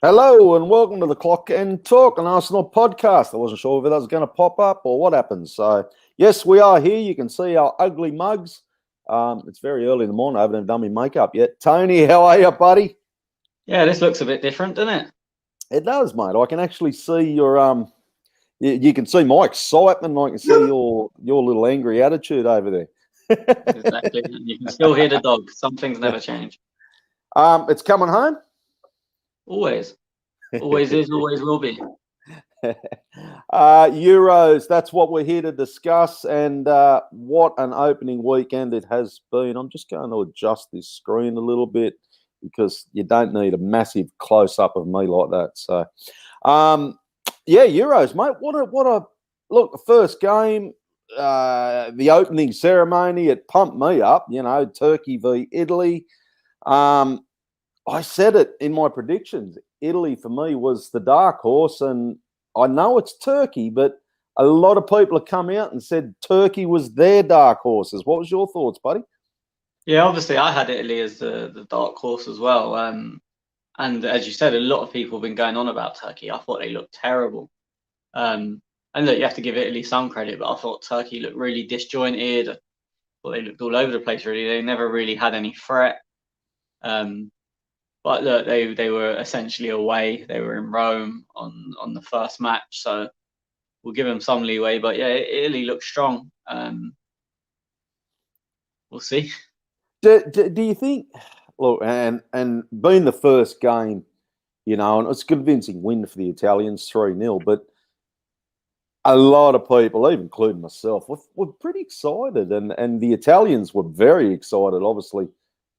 Hello and welcome to the Clock and Talk, an Arsenal podcast. I wasn't sure whether that was going to pop up or what happened. So, yes, we are here. You can see our ugly mugs. It's very early in the morning. I haven't even done my makeup yet. Tony, how are you, buddy? Yeah, this looks a bit different, doesn't it? It does, mate. I can actually see your You can see my excitement. I can see your little angry attitude over there. Exactly. And you can still hear the dog. Some things never change. It's coming home. Always. Always is, always will be. Euros, that's what we're here to discuss. And what an opening weekend it has been. I'm just going to adjust this screen a little bit because you don't need a massive close up of me like that. So, yeah, Euros, mate. What a look. The first game, the opening ceremony, it pumped me up. You know, Turkey v Italy. I said it in my predictions. Italy for me was the dark horse, and I know it's Turkey, but a lot of people have come out and said Turkey was their dark horses. What was your thoughts, buddy? Yeah, obviously I had Italy as the dark horse as well. And as you said, a lot of people have been going on about Turkey. I thought they looked terrible. And look, you have to give Italy some credit, but I thought Turkey looked really disjointed. I thought they looked all over the place, really. They never really had any threat. But look, they were essentially away. They were in Rome on the first match, so we'll give them some leeway. But yeah, Italy looks strong. We'll see. Do you think? Look, and being the first game, you know, and it's a convincing win for the Italians, 3-0, but a lot of people, even including myself, were pretty excited, and the Italians were very excited. Obviously,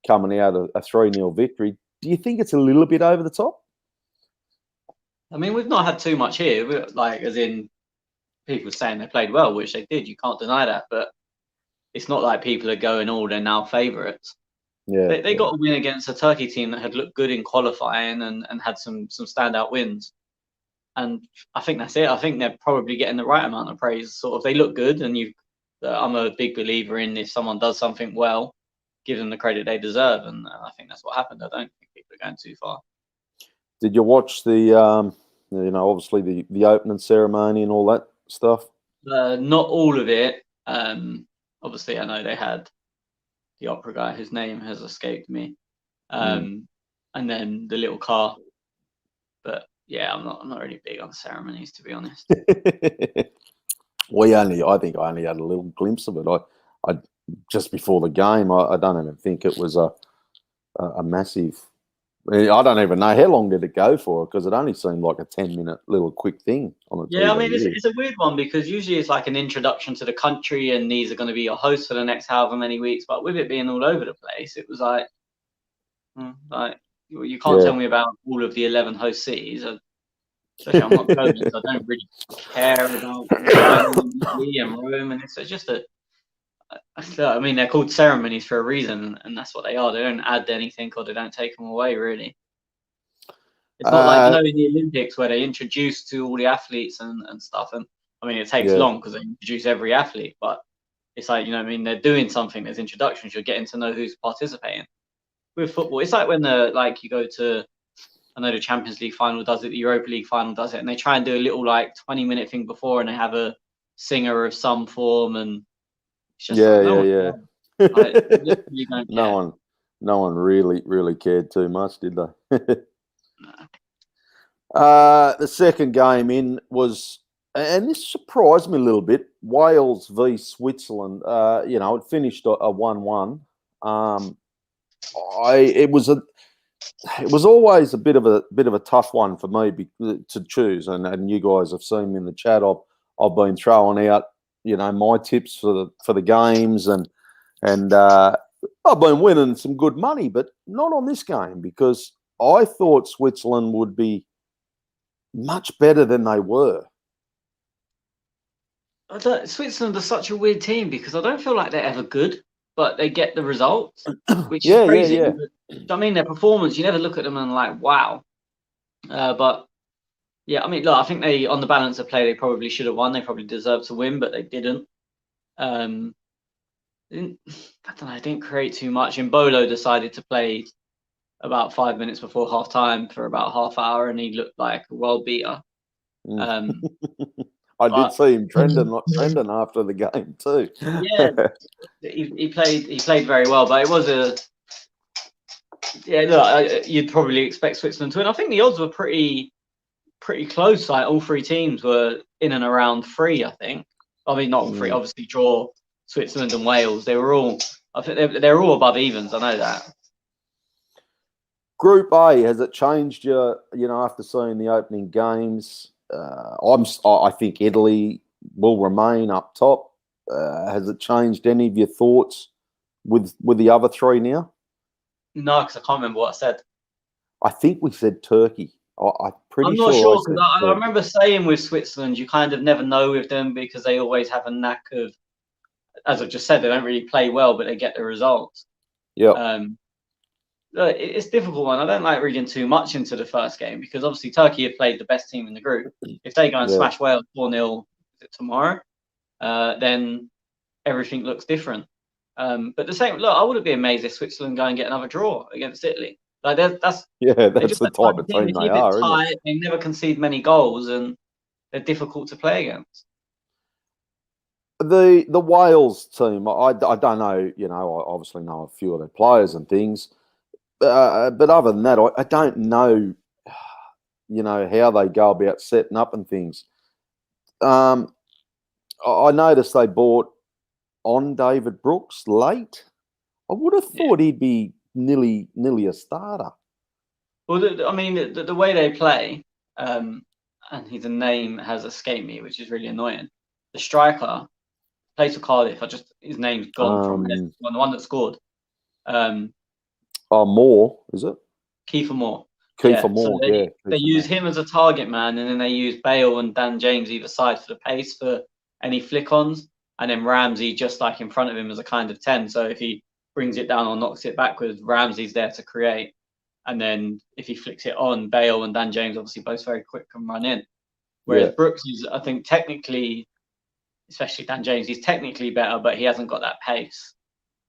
coming out of a 3-0 victory. Do you think it's a little bit over the top? I mean, we've not had too much here, like as in people saying they played well, which they did. You can't deny that, but it's not like people are going, "Oh, they're now favourites." Yeah, They got a win against a Turkey team that had looked good in qualifying and had some standout wins. And I think that's it. I think they're probably getting the right amount of praise. Sort of, they look good, and I'm a big believer in if someone does something well, give them the credit they deserve, and I think that's what happened. I don't think people are going too far. Did you watch the, obviously the opening ceremony and all that stuff? Not all of it. Obviously, I know they had the opera guy whose name has escaped me, and then the little car. But yeah, I'm not really big on ceremonies, to be honest. I think I only had a little glimpse of it. I just before the game, I don't even think it was a massive. I don't even know how long did it go for because it only seemed like a 10-minute little quick thing on the TV. Yeah, I mean it's a weird one because usually it's like an introduction to the country and these are going to be your hosts for the next however many weeks. But with it being all over the place, it was like you can't tell me about all of the 11 host cities. Especially I'm not going, so I don't really care about Italy and Rome, and it's just I mean, they're called ceremonies for a reason, and that's what they are. They don't add anything or they don't take them away, really. It's not like, in the Olympics where they introduce to all the athletes and stuff. And I mean, it takes long because they introduce every athlete, but it's like, I mean, they're doing something. There's introductions. You're getting to know who's participating. With football, it's like when you go to, I know the Champions League final does it, the Europa League final does it, and they try and do a little 20-minute thing before, and they have a singer of some form, and it's just no one really cared too much, did they? No. The second game in was, and this surprised me a little bit, Wales v Switzerland. It finished a 1-1. It was always a bit of a tough one for me to choose, and you guys have seen me in the chat. I've been throwing out my tips for the games, and I've been winning some good money, but not on this game because I thought Switzerland would be much better than they were. Switzerland are such a weird team because I don't feel like they're ever good, but they get the results, which is crazy. Yeah. I mean, their performance, you never look at them and like, wow. But yeah, I mean, look, I think they, on the balance of play, they probably should have won. They probably deserved to win, but they didn't. I don't know, didn't create too much. And Bolo decided to play about 5 minutes before half time for about half hour, and he looked like a world beater. Mm. Um, I did but see him trending after the game too. yeah, he played very well, but it was look, you'd probably expect Switzerland to win. I think the odds were pretty close. Like all three teams were in and around 3. I think. I mean, not all 3. Obviously, draw Switzerland and Wales. They were all. I think they're all above evens. I know that. Group A, has it changed your? After seeing the opening games, I think Italy will remain up top. Has it changed any of your thoughts with the other 3 now? No, because I can't remember what I said. I think we said Turkey. I'm pretty I'm not sure sure because I remember saying with Switzerland, you kind of never know with them because they always have a knack of, as I just said, they don't really play well, but they get the results. Yeah. It's a difficult one. I don't like reading too much into the first game because obviously Turkey have played the best team in the group. If they go and smash Wales 4-0 tomorrow, then everything looks different. But the same, look, I wouldn't be amazed if Switzerland go and get another draw against Italy. Like that's the type of team they are, isn't it? They never concede many goals, and they're difficult to play against. The Wales team, I don't know. I obviously know a few of their players and things, but other than that, I don't know. How they go about setting up and things. I noticed they bought on David Brooks late. I would have thought he'd be nearly a starter. Well, the way they play, and his name has escaped me, which is really annoying. The striker plays for Cardiff. His name's gone from the one that scored. Moore, is it? Kiefer Moore. Kiefer Moore, so they use him as a target man, and then they use Bale and Dan James either side for the pace for any flick-ons, and then Ramsey just like in front of him as a kind of 10. So if he brings it down or knocks it backwards, Ramsey's there to create. And then if he flicks it on, Bale and Dan James obviously both very quick and run in. Whereas Brooks is, I think, technically, especially Dan James, he's technically better, but he hasn't got that pace.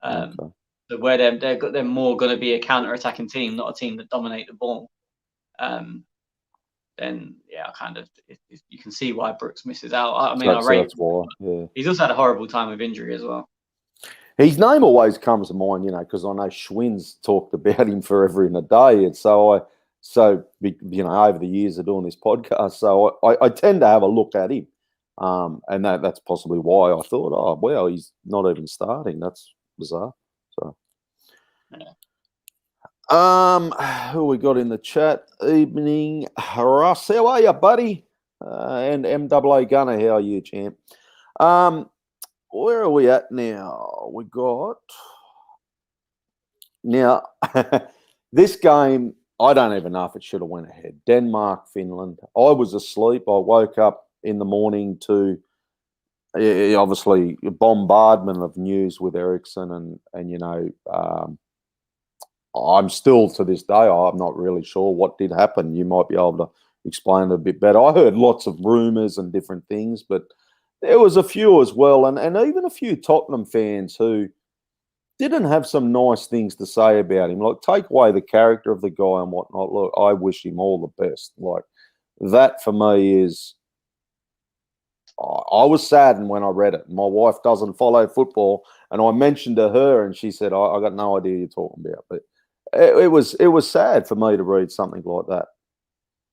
So where they're more going to be a counter-attacking team, not a team that dominate the ball. Then you can see why Brooks misses out. I mean, that's why. Yeah. He's also had a horrible time with injury as well. His name always comes to mind, because I know Schwinn's talked about him forever and a day, and over the years of doing this podcast, so I tend to have a look at him, and that's possibly why I thought, oh well, he's not even starting. That's bizarre. So, who we got in the chat? Evening, Russ. How are you, buddy? And MAA Gunner, how are you, champ? Where are we at now? We got this game. I don't even know if it should have went ahead. Denmark, Finland. I was asleep. I woke up in the morning to obviously bombardment of news with Ericsson and I'm still to this day, I'm not really sure what did happen. You might be able to explain it a bit better. I heard lots of rumours and different things, but there was a few as well, and even a few Tottenham fans who didn't have some nice things to say about him. Like, take away the character of the guy and whatnot. Look, I wish him all the best. Like, that for me is... I was saddened when I read it. My wife doesn't follow football, and I mentioned to her, and she said, I got no idea you're talking about. But it was sad for me to read something like that.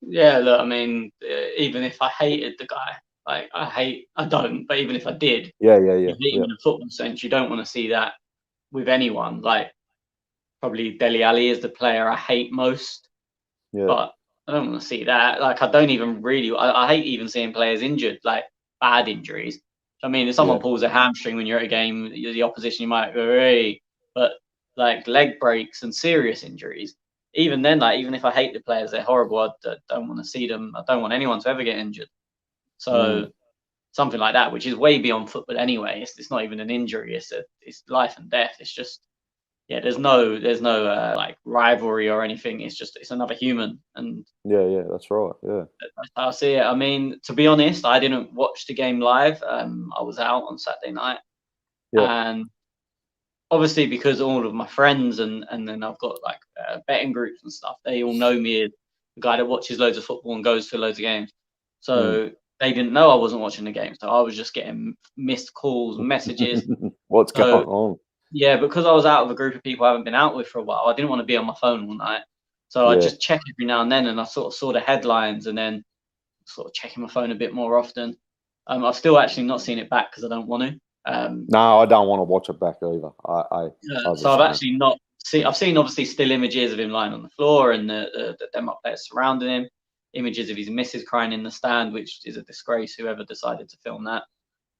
Yeah, look, I mean, even if I hated the guy, like I don't, but even if I did, yeah. You hate him in a football sense, you don't want to see that with anyone. Like, probably Dele Alli is the player I hate most. Yeah. But I don't want to see that. Like, I don't even really, I hate even seeing players injured, like bad injuries. I mean, if someone pulls a hamstring when you're at a game, the opposition, you might go, hey, but like leg breaks and serious injuries, even then, like, even if I hate the players, they're horrible. I don't want to see them. I don't want anyone to ever get injured. So something like that, which is way beyond football anyway. It's not even an injury. It's life and death. It's just, there's no like rivalry or anything. It's another human. And yeah, that's right. Yeah, that's how I see it. I mean, to be honest, I didn't watch the game live. I was out on Saturday night, and obviously because all of my friends and then I've got like betting groups and stuff, they all know me as the guy that watches loads of football and goes to loads of games. So they didn't know I wasn't watching the game. So I was just getting missed calls, messages. What's So going on? yeah, because I was out of a group of people I haven't been out with for a while, I didn't want to be on my phone all night. So I Yeah. just check every now and then, and I sort of saw the headlines, and then sort of checking my phone a bit more often. I've still actually not seen it back because I don't want to. No, I don't want to watch it back either. I So I've actually not seen. I've seen obviously still images of him lying on the floor and the Denmark players surrounding him. Images of his missus crying in the stand, which is a disgrace. Whoever decided to film that.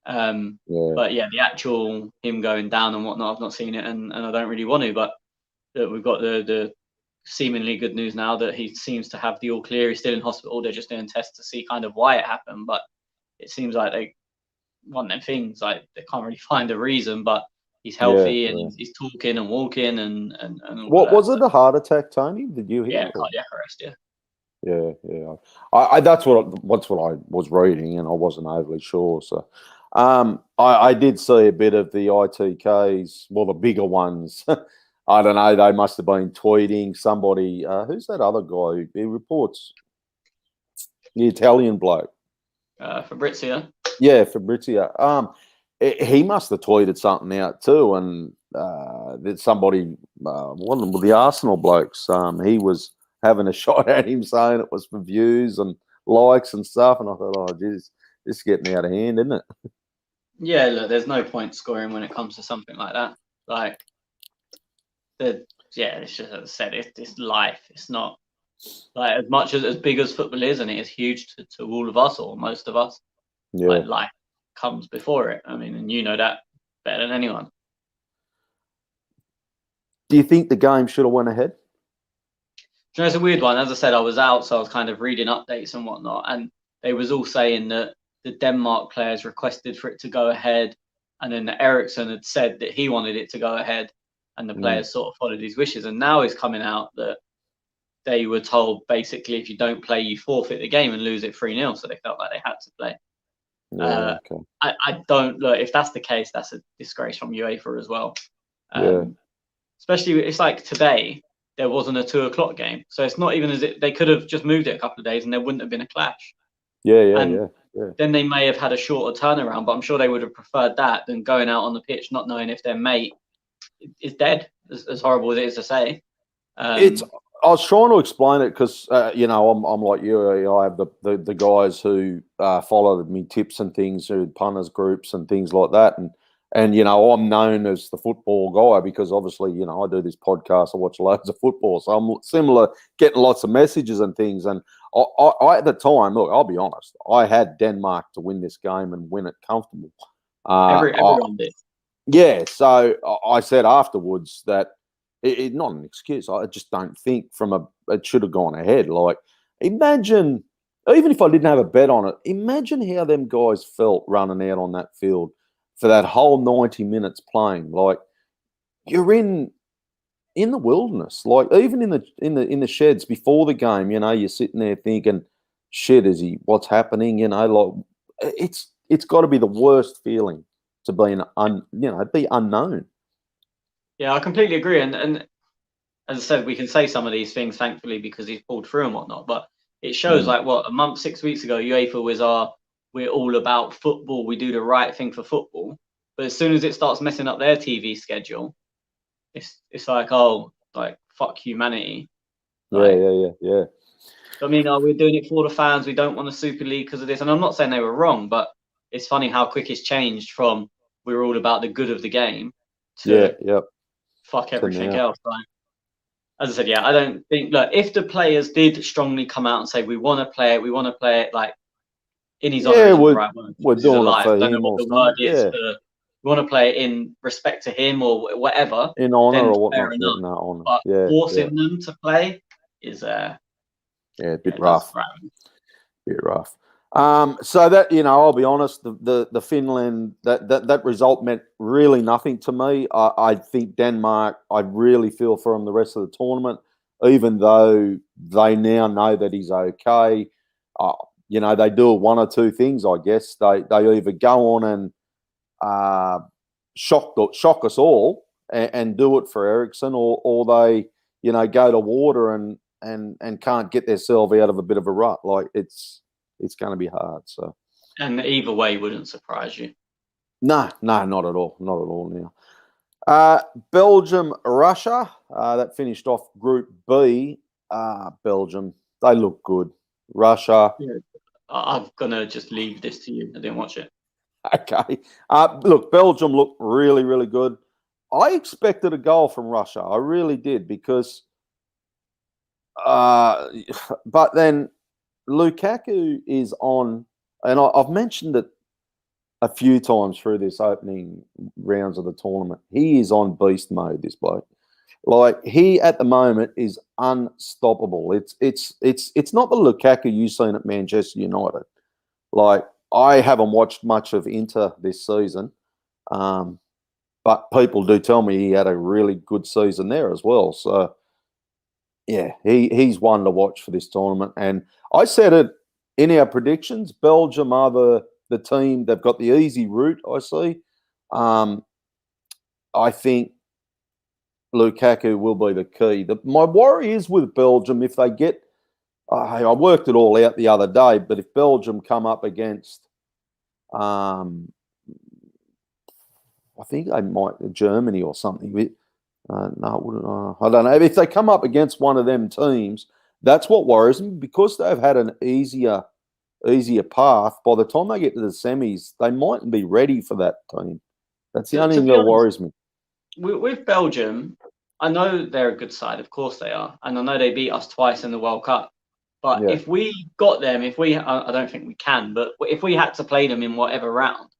But yeah, the actual him going down and whatnot, I've not seen it, and I don't really want to. But we've got the seemingly good news now that he seems to have the all clear. He's still in hospital. They're just doing tests to see kind of why it happened. But it seems like they one of them things, like they can't really find a reason. But he's healthy and he's talking and walking and what was it? A heart attack, Tony? Did you hear? Yeah, cardiac arrest. Yeah. Yeah. I that's what I was reading, and I wasn't overly sure. So, I did see a bit of the ITKs, well, the bigger ones. I don't know. They must have been tweeting somebody. Who's that other guy who reports? The Italian bloke. Fabrizio. Yeah, Fabrizio. He must have tweeted something out too, and that somebody, one of the Arsenal blokes, he was having a shot at him, saying it was for views and likes and stuff. And I thought, oh, geez, this is getting out of hand, isn't it? Yeah, look, there's no point scoring when it comes to something like that. Like, it's just, as I said, it's life. It's not like as much as big as football is, and it is huge to all of us or most of us. Yeah. Like, life comes before it. I mean, and you know that better than anyone. Do you think the game should have went ahead? You know, it's a weird one. As I said, I was out, so I was kind of reading updates and whatnot, and they was all saying that the Denmark players requested for it to go ahead, and then Ericsson had said that he wanted it to go ahead, and the players sort of followed his wishes. And now it's coming out that they were told basically if you don't play, you forfeit the game and lose it 3-0. So they felt like they had to play. Yeah, okay. I don't look. If that's the case, that's a disgrace from UEFA as well. Especially it's like today. There wasn't a 2:00 game, so it's not even as if they could have just moved it a couple of days and there wouldn't have been a clash. Yeah. Then they may have had a shorter turnaround, but I'm sure they would have preferred that than going out on the pitch not knowing if their mate is dead. As horrible as it is to say, I was trying to explain it because I'm like you. I have the guys who follow me tips and things, who punters groups and things like that, and I'm known as the football guy because obviously, I do this podcast. I watch loads of football. So I'm similar, getting lots of messages and things. And I at the time, look, I'll be honest, I had Denmark to win this game and win it comfortable. everyone did. Yeah. So I said afterwards that it's not an excuse. I just don't think it should have gone ahead. Like, imagine, even if I didn't have a bet on it, imagine how them guys felt running out on that field for that whole 90 minutes playing. Like, you're in the wilderness. Like, even in the sheds before the game, you're sitting there thinking, shit, what's happening? Like, it's got to be the worst feeling to be be unknown. Yeah, I completely agree. And as I said, we can say some of these things thankfully because he's pulled through and whatnot, but it shows like a month, 6 weeks ago, UEFA was we're all about football. We do the right thing for football. But as soon as it starts messing up their TV schedule, it's like, oh, like, fuck humanity. Like, yeah. I mean, we're doing it for the fans. We don't want a Super League because of this. And I'm not saying they were wrong, but it's funny how quick it's changed from we're all about the good of the game to fuck everything else. Like, as I said, I don't think, look, if the players did strongly come out and say, we want to play it, like, in his honor, isn't the right word. We're doing it for him or something. We want to play it in respect to him or whatever. In honor or fair whatnot. enough. Honor. But forcing them to play is a bit rough. Bit rough. So that, I'll be honest, the Finland, that result meant really nothing to me. I think Denmark, I really feel for him the rest of the tournament, even though they now know that he's okay. They do one or two things, I guess. They either go on and shock us all, and do it for Ericsson, or they, go to water and can't get themselves out of a bit of a rut. Like it's going to be hard. So, and either way wouldn't surprise you. No, not at all. Not at all now. Belgium, Russia, that finished off Group B. Belgium, they look good. Russia. Yeah. I'm going to just leave this to you. I didn't watch it. Okay. Look, Belgium looked really, really good. I expected a goal from Russia. I really did because, but then Lukaku is on, and I've mentioned it a few times through this opening rounds of the tournament. He is on beast mode, this bloke. Like, he at the moment is unstoppable. It's not the Lukaku you've seen at Manchester United. Like, I haven't watched much of Inter this season, but people do tell me he had a really good season there as well. So, yeah, he's one to watch for this tournament. And I said it in our predictions, Belgium are the team. They've got the easy route, I see. I think Lukaku will be the key. My worry is with Belgium, if they get, I worked it all out the other day, but if Belgium come up against, I think they might, Germany or something. No, I don't know. If they come up against one of them teams, that's what worries me, because they've had an easier path. By the time they get to the semis, they mightn't be ready for that team. That's the only thing that worries me. With Belgium, I know they're a good side, of course they are, and I know they beat us twice in the World Cup. But if we got them, I don't think we can, but if we had to play them in whatever round,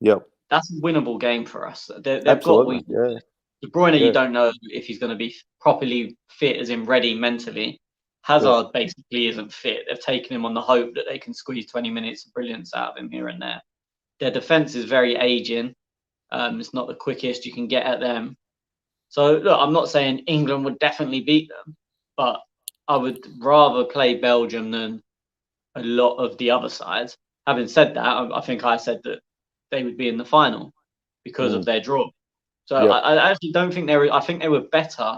that's a winnable game for us. Absolutely. De Bruyne, you don't know if he's going to be properly fit, as in ready mentally. Hazard basically isn't fit. They've taken him on the hope that they can squeeze 20 minutes of brilliance out of him here and there. Their defence is very aging. It's not the quickest you can get at them. So, look, I'm not saying England would definitely beat them, but I would rather play Belgium than a lot of the other sides. Having said that, I think I said that they would be in the final because of their draw. So I actually don't think I think they were better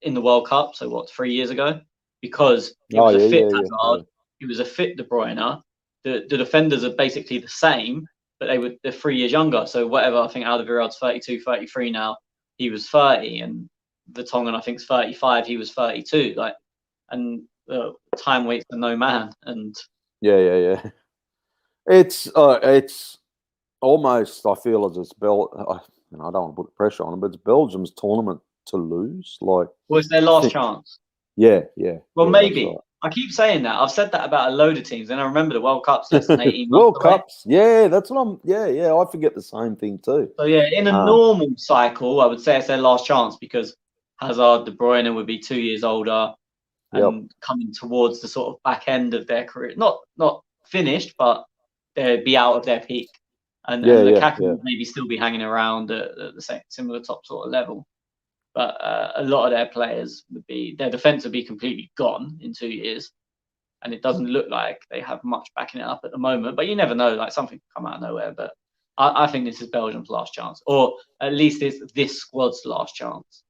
in the World Cup. So, 3 years ago? Because it was a fit Hazard, it was a fit De Bruyne. The defenders are basically the same, but they're 3 years younger. So whatever, I think Alderweireld's 32, 33 now. He was 30, and Vertonghen, I think, is 35. He was 32. And time waits for no man. And it's almost, I feel, as it's I don't want to put pressure on them, but it's Belgium's tournament to lose. Like, it's their last chance. Yeah. Well, maybe. Right. I keep saying that. I've said that about a load of teams, and I remember the World Cup's less than 18 months World away. Cups, that's what I'm. I forget the same thing too. So in a normal cycle, I would say it's their last chance, because Hazard, De Bruyne would be 2 years older and coming towards the sort of back end of their career. Not finished, but they'd be out of their peak, and Lukaku would maybe still be hanging around at the same similar top sort of level. But a lot of their players their defence would be completely gone in 2 years. And it doesn't look like they have much backing it up at the moment. But you never know, like something could come out of nowhere. But I think this is Belgium's last chance, or at least it's this squad's last chance.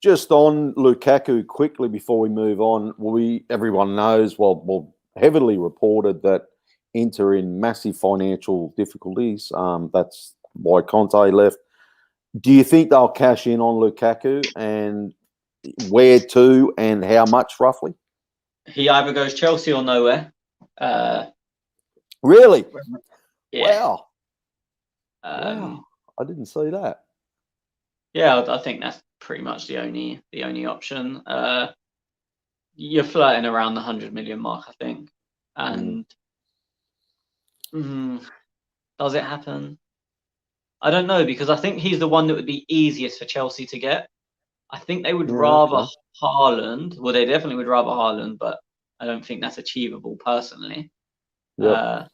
Just on Lukaku quickly before we move on, everyone knows, heavily reported that Inter in massive financial difficulties. That's why Conte left. Do you think they'll cash in on Lukaku, and where to and how much roughly? He either goes Chelsea or nowhere. Really? Yeah. Wow. I didn't see that. Yeah, I think that's pretty much the only option. You're flirting around the 100 million mark, I think. And does it happen? I don't know, because I think he's the one that would be easiest for Chelsea to get. I think they would rather Haaland. Well, they definitely would rather Haaland, but I don't think that's achievable personally. I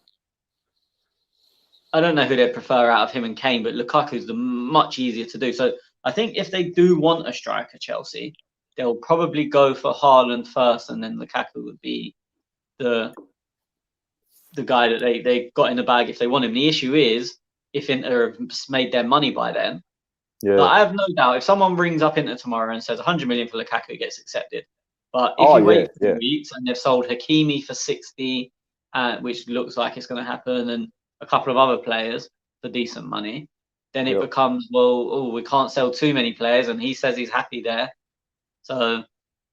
don't know who they'd prefer out of him and Kane, but Lukaku's much easier to do. So I think if they do want a striker, Chelsea, they'll probably go for Haaland first, and then Lukaku would be the guy that they got in the bag if they want him. The issue is, if Inter have made their money by then, Yeah. Like, I have no doubt if someone rings up Inter tomorrow and says 100 million for Lukaku, it gets accepted. But if you wait 3 weeks and they've sold Hakimi for 60, which looks like it's going to happen, and a couple of other players for decent money, then it becomes, well, we can't sell too many players, and he says he's happy there. So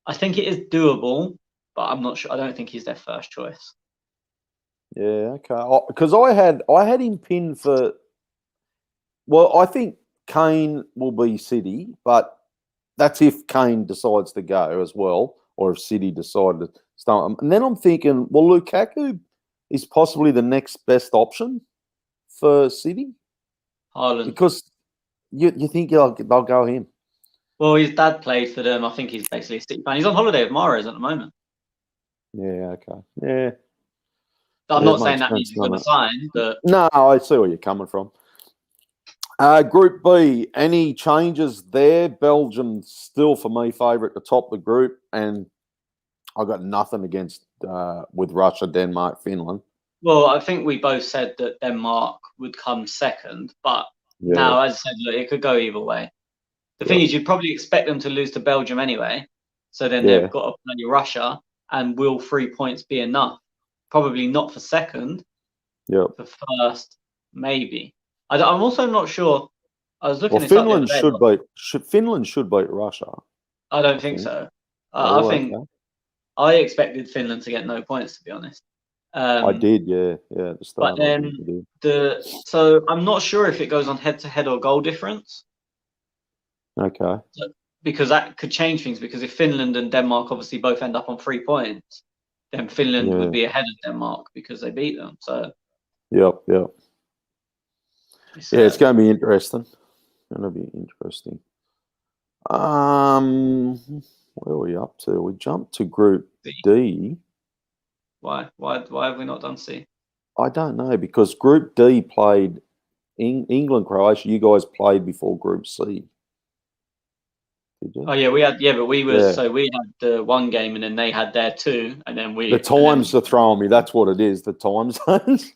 I think it is doable, but I'm not sure. I don't think he's their first choice. Yeah, okay. Because I had him pinned for. Well, I think Kane will be City, but that's if Kane decides to go as well, or if City decide to start. And then I'm thinking, well, Lukaku is possibly the next best option for City. Haaland. Because you think they'll go him. Well, his dad played for them. I think he's basically a City fan. He's on holiday with Mahrez at the moment. Yeah, okay. Yeah. I'm not saying that means he's going to sign, but... No, I see where you're coming from. Group B, any changes there? Belgium still, for me, favourite to top the group, and I got nothing against with Russia, Denmark, Finland. Well, I think we both said that Denmark would come second, but now, as I said, look, it could go either way. The thing is, you'd probably expect them to lose to Belgium anyway, so then they've got to play Russia, and will 3 points be enough? Probably not for second. Yeah. For first, maybe. I'm also not sure. I was looking. Well, Finland should beat Russia. I don't think so. I think I expected Finland to get no points, to be honest. I did, yeah. At the start, but then so I'm not sure if it goes on head-to-head or goal difference. Okay. Because that could change things. Because if Finland and Denmark obviously both end up on 3 points, then Finland would be ahead of Denmark because they beat them. So. Yep. It's going to be interesting. Where are we up to? We jumped to Group D. Why have we not done C? I don't know, because Group D played England, Croatia. You guys played before Group C. Did you? Oh yeah, we had but we were so we had the one game and then they had their two, and then we. The times are throwing me. That's what it is. The time zones.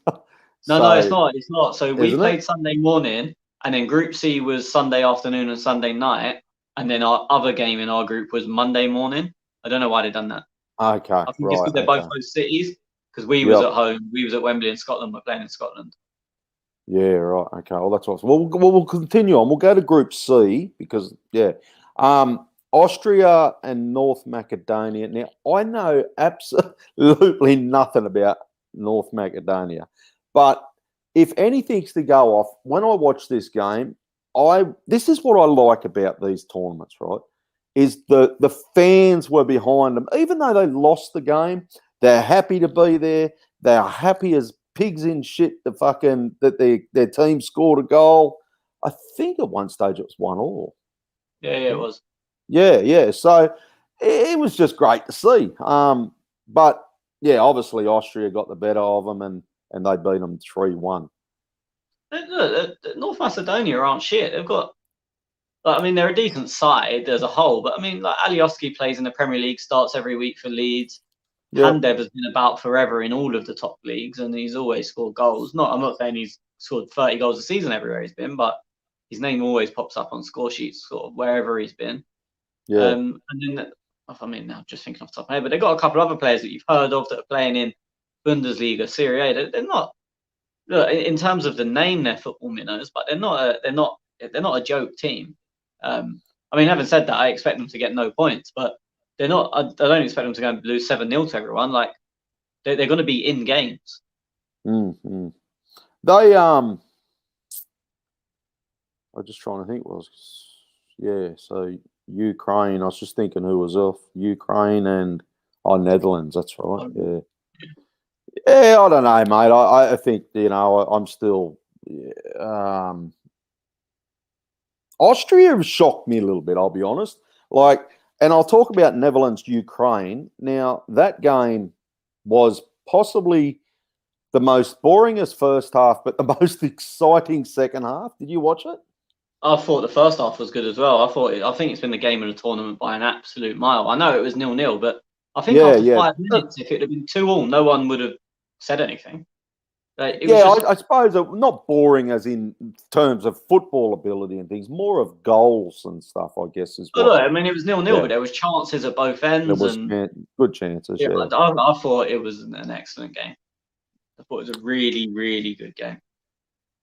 No, it's not. It's not. So we played Sunday morning, and then Group C was Sunday afternoon and Sunday night, and then our other game in our group was Monday morning. I don't know why they've done that. Okay, I think it's because they're both those cities. Because we was at home, we was at Wembley in Scotland. We're playing in Scotland. Yeah, right. Okay, well that's awesome. We'll continue on. We'll go to Group C because Austria and North Macedonia. Now I know absolutely nothing about North Macedonia. But if anything's to go off, when I watch this game, this is what I like about these tournaments, right? Is the fans were behind them. Even though they lost the game, they're happy to be there. They are happy as pigs in shit that their team scored a goal. I think at one stage it was 1-1. Yeah, it was. Yeah. So it was just great to see. But yeah, obviously Austria got the better of them and they beat them 3-1. Look, North Macedonia aren't shit. They've got, they're a decent side as a whole. But Alioski plays in the Premier League, starts every week for Leeds. Pandev has been about forever in all of the top leagues, and he's always scored goals. I'm not saying he's scored 30 goals a season everywhere he's been, but his name always pops up on score sheets, sort of wherever he's been. Yeah. And then, I'm just thinking off the top of my head, but they've got a couple of other players that you've heard of that are playing in Bundesliga, Serie A. They're not, look, in terms of the name, they're football minnows, but they're not a joke team. Having said that, I expect them to get no points, but they're not. I don't expect them to go and lose 7-0 to everyone. Like they're going to be in games. Mm-hmm. They I'm just trying to think. So Ukraine. I was just thinking who was off. Ukraine and Netherlands. That's right. Yeah. Yeah, I don't know, mate. I think, I'm still... Austria has shocked me a little bit, I'll be honest. And I'll talk about Netherlands-Ukraine. Now, that game was possibly the most boringest first half, but the most exciting second half. Did you watch it? I thought the first half was good as well. I think it's been the game of the tournament by an absolute mile. I know it was 0-0, but I think after 5 minutes, if it had been 2-2, no one would have said anything. Like, it was just, I suppose not boring as in terms of football ability and things, more of goals and stuff, I guess, is oh, what. look, I mean, it was 0-0, Yeah. but there was chances at both There ends, was and good chances, yeah, yeah. I thought it was an excellent game. I thought it was a really, really good game.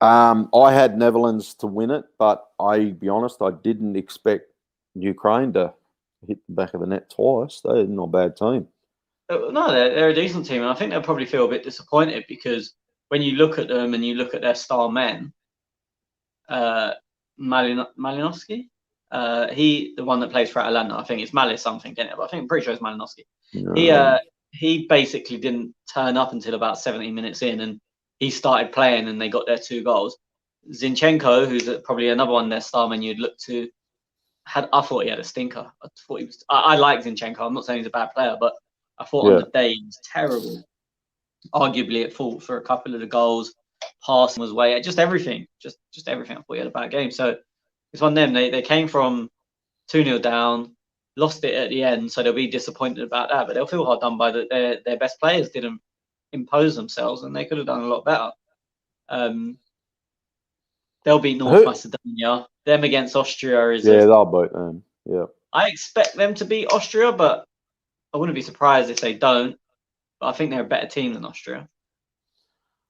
I had Netherlands to win it, but I'll be honest, I didn't expect Ukraine to hit the back of the net twice. They're not a bad team. No, they're a decent team, and I think they'll probably feel a bit disappointed because when you look at them and you look at their star men, Malinowski, the one that plays for Atalanta, I think it's Malis something, isn't it? But I think I'm pretty sure it's Malinowski. He basically didn't turn up until about 70 minutes in, and he started playing, and they got their 2 goals. Zinchenko, who's probably another one their star men you'd look to, I thought he had a stinker. I like Zinchenko. I'm not saying he's a bad player, but I thought on the day he was terrible. Arguably at fault for a couple of the goals. Passing was way, just everything. Just everything. I thought he had a bad game. So it's on them. They came from 2-0 down, lost it at the end, so they'll be disappointed about that. But they'll feel hard done by that their best players didn't impose themselves, and they could have done a lot better. They'll beat North Macedonia. Them against Austria is they'll beat them. Yeah, I expect them to beat Austria, but I wouldn't be surprised if they don't. But I think they're a better team than Austria.